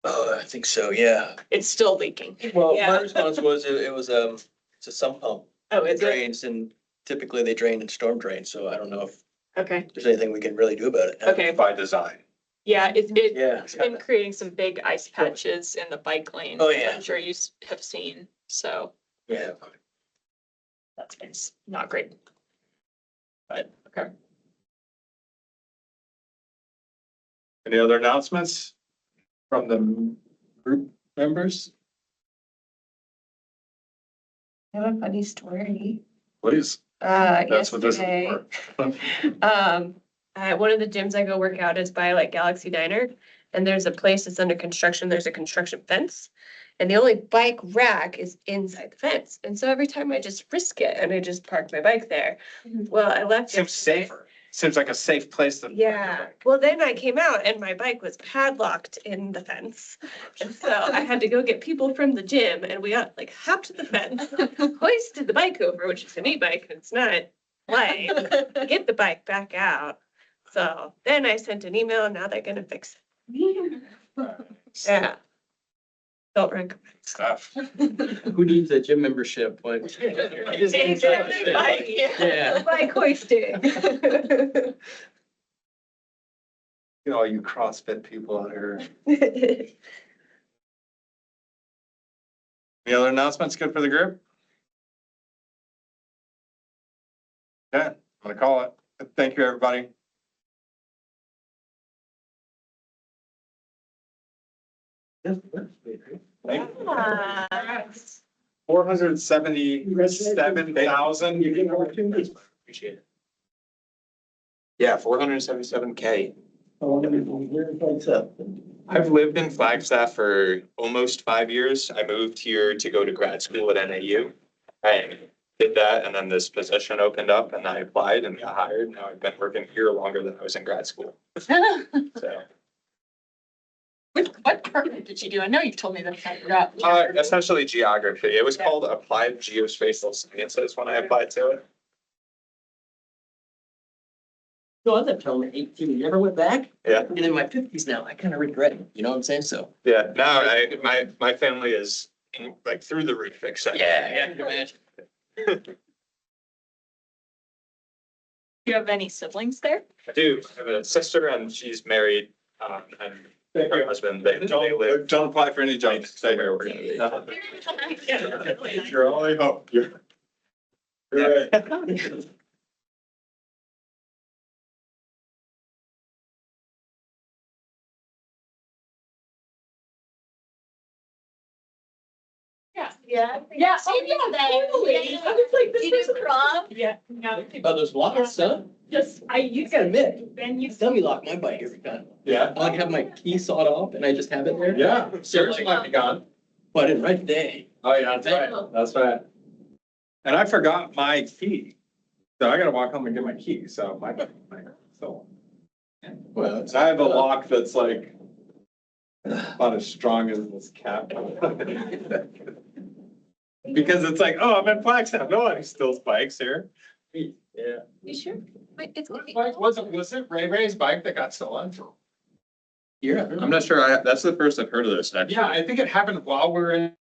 Oh, I think so, yeah. It's still leaking. Well, my Yeah. response was, it was, it's a sump pump. Oh, It is it? drains, and typically they drain in storm drains, so I don't know if Okay, there's anything we can really do about it. okay. By design. Yeah, it's Yeah. been creating some big ice patches in the bike lane. Oh, yeah. I'm sure you have seen, so Yeah. that's been not great. But, okay. Any other announcements from the group members? I have a funny story. Please. That's what this is Yesterday, for. at one of the gyms I go work out is by like Galaxy Diner. And there's a place that's under construction. There's a construction fence. And the only bike rack is inside the fence. And so every time I just risk it and I just park my bike there. Well, I left. Seems yesterday. safer. Seems like a safe place to. Yeah, well, then I came out and my bike was padlocked in the fence. And so I had to go get people from the gym and we got like hopped the fence, hoisted the bike over, which is an e-bike, and it's not light, get the bike back out. So then I sent an email and now they're gonna fix it. Yeah. Don't recommend. Stuff. Who needs a gym membership when? Yeah. Bike hoisting. You know, all you CrossFit people out here. Any other announcements good for the group? Okay, I'm gonna call it. Thank you, everybody. Yes. 477,000. Appreciate it. Yeah, 477K. I've lived in Flagstaff for almost 5 years. I moved here to go to grad school at NAU. I did that and then this position opened up and I applied and got hired. Now I've been working here longer than I was in grad school. So, What program did you do? I know you've told me that. I forgot. essentially geography. It was called Applied Geospatial Sciences when I applied to it. No, I was up till 18, you ever went back? Yeah. I'm in my 50s now, I kind of regret it, you know what I'm saying, so. Yeah, no, my family is like through the roof excited. Yeah, I can imagine. Do you have any siblings there? I do. I have a sister and she's married, and her husband, they live. Don't apply for any jobs. Stay here. We're gonna be. You're only hope. You're right. Yeah. Yeah. Oh, yeah, totally. I was like, this You do is prom? Yeah. No. Oh, there's lots, huh? Just, I I used gotta to, admit, Ben you used dummy lock my bike every time. Yeah. I like have my key sawed off and I just have it there. Yeah. Seriously, might be gone. But I didn't write the day. Oh, yeah, that's right. That's right. And I forgot my key. So I gotta walk home and get my key. So so. Well, it's. I have a lock that's like about as strong as this cap. Because it's like, oh, I'm in Flagstaff. Nobody steals bikes here. Yeah. You sure? Wait, it's. Was it Ray Ray's bike that got stolen? Yeah. I'm not sure. That's the first I've heard of this. Yeah, I think it happened while we were in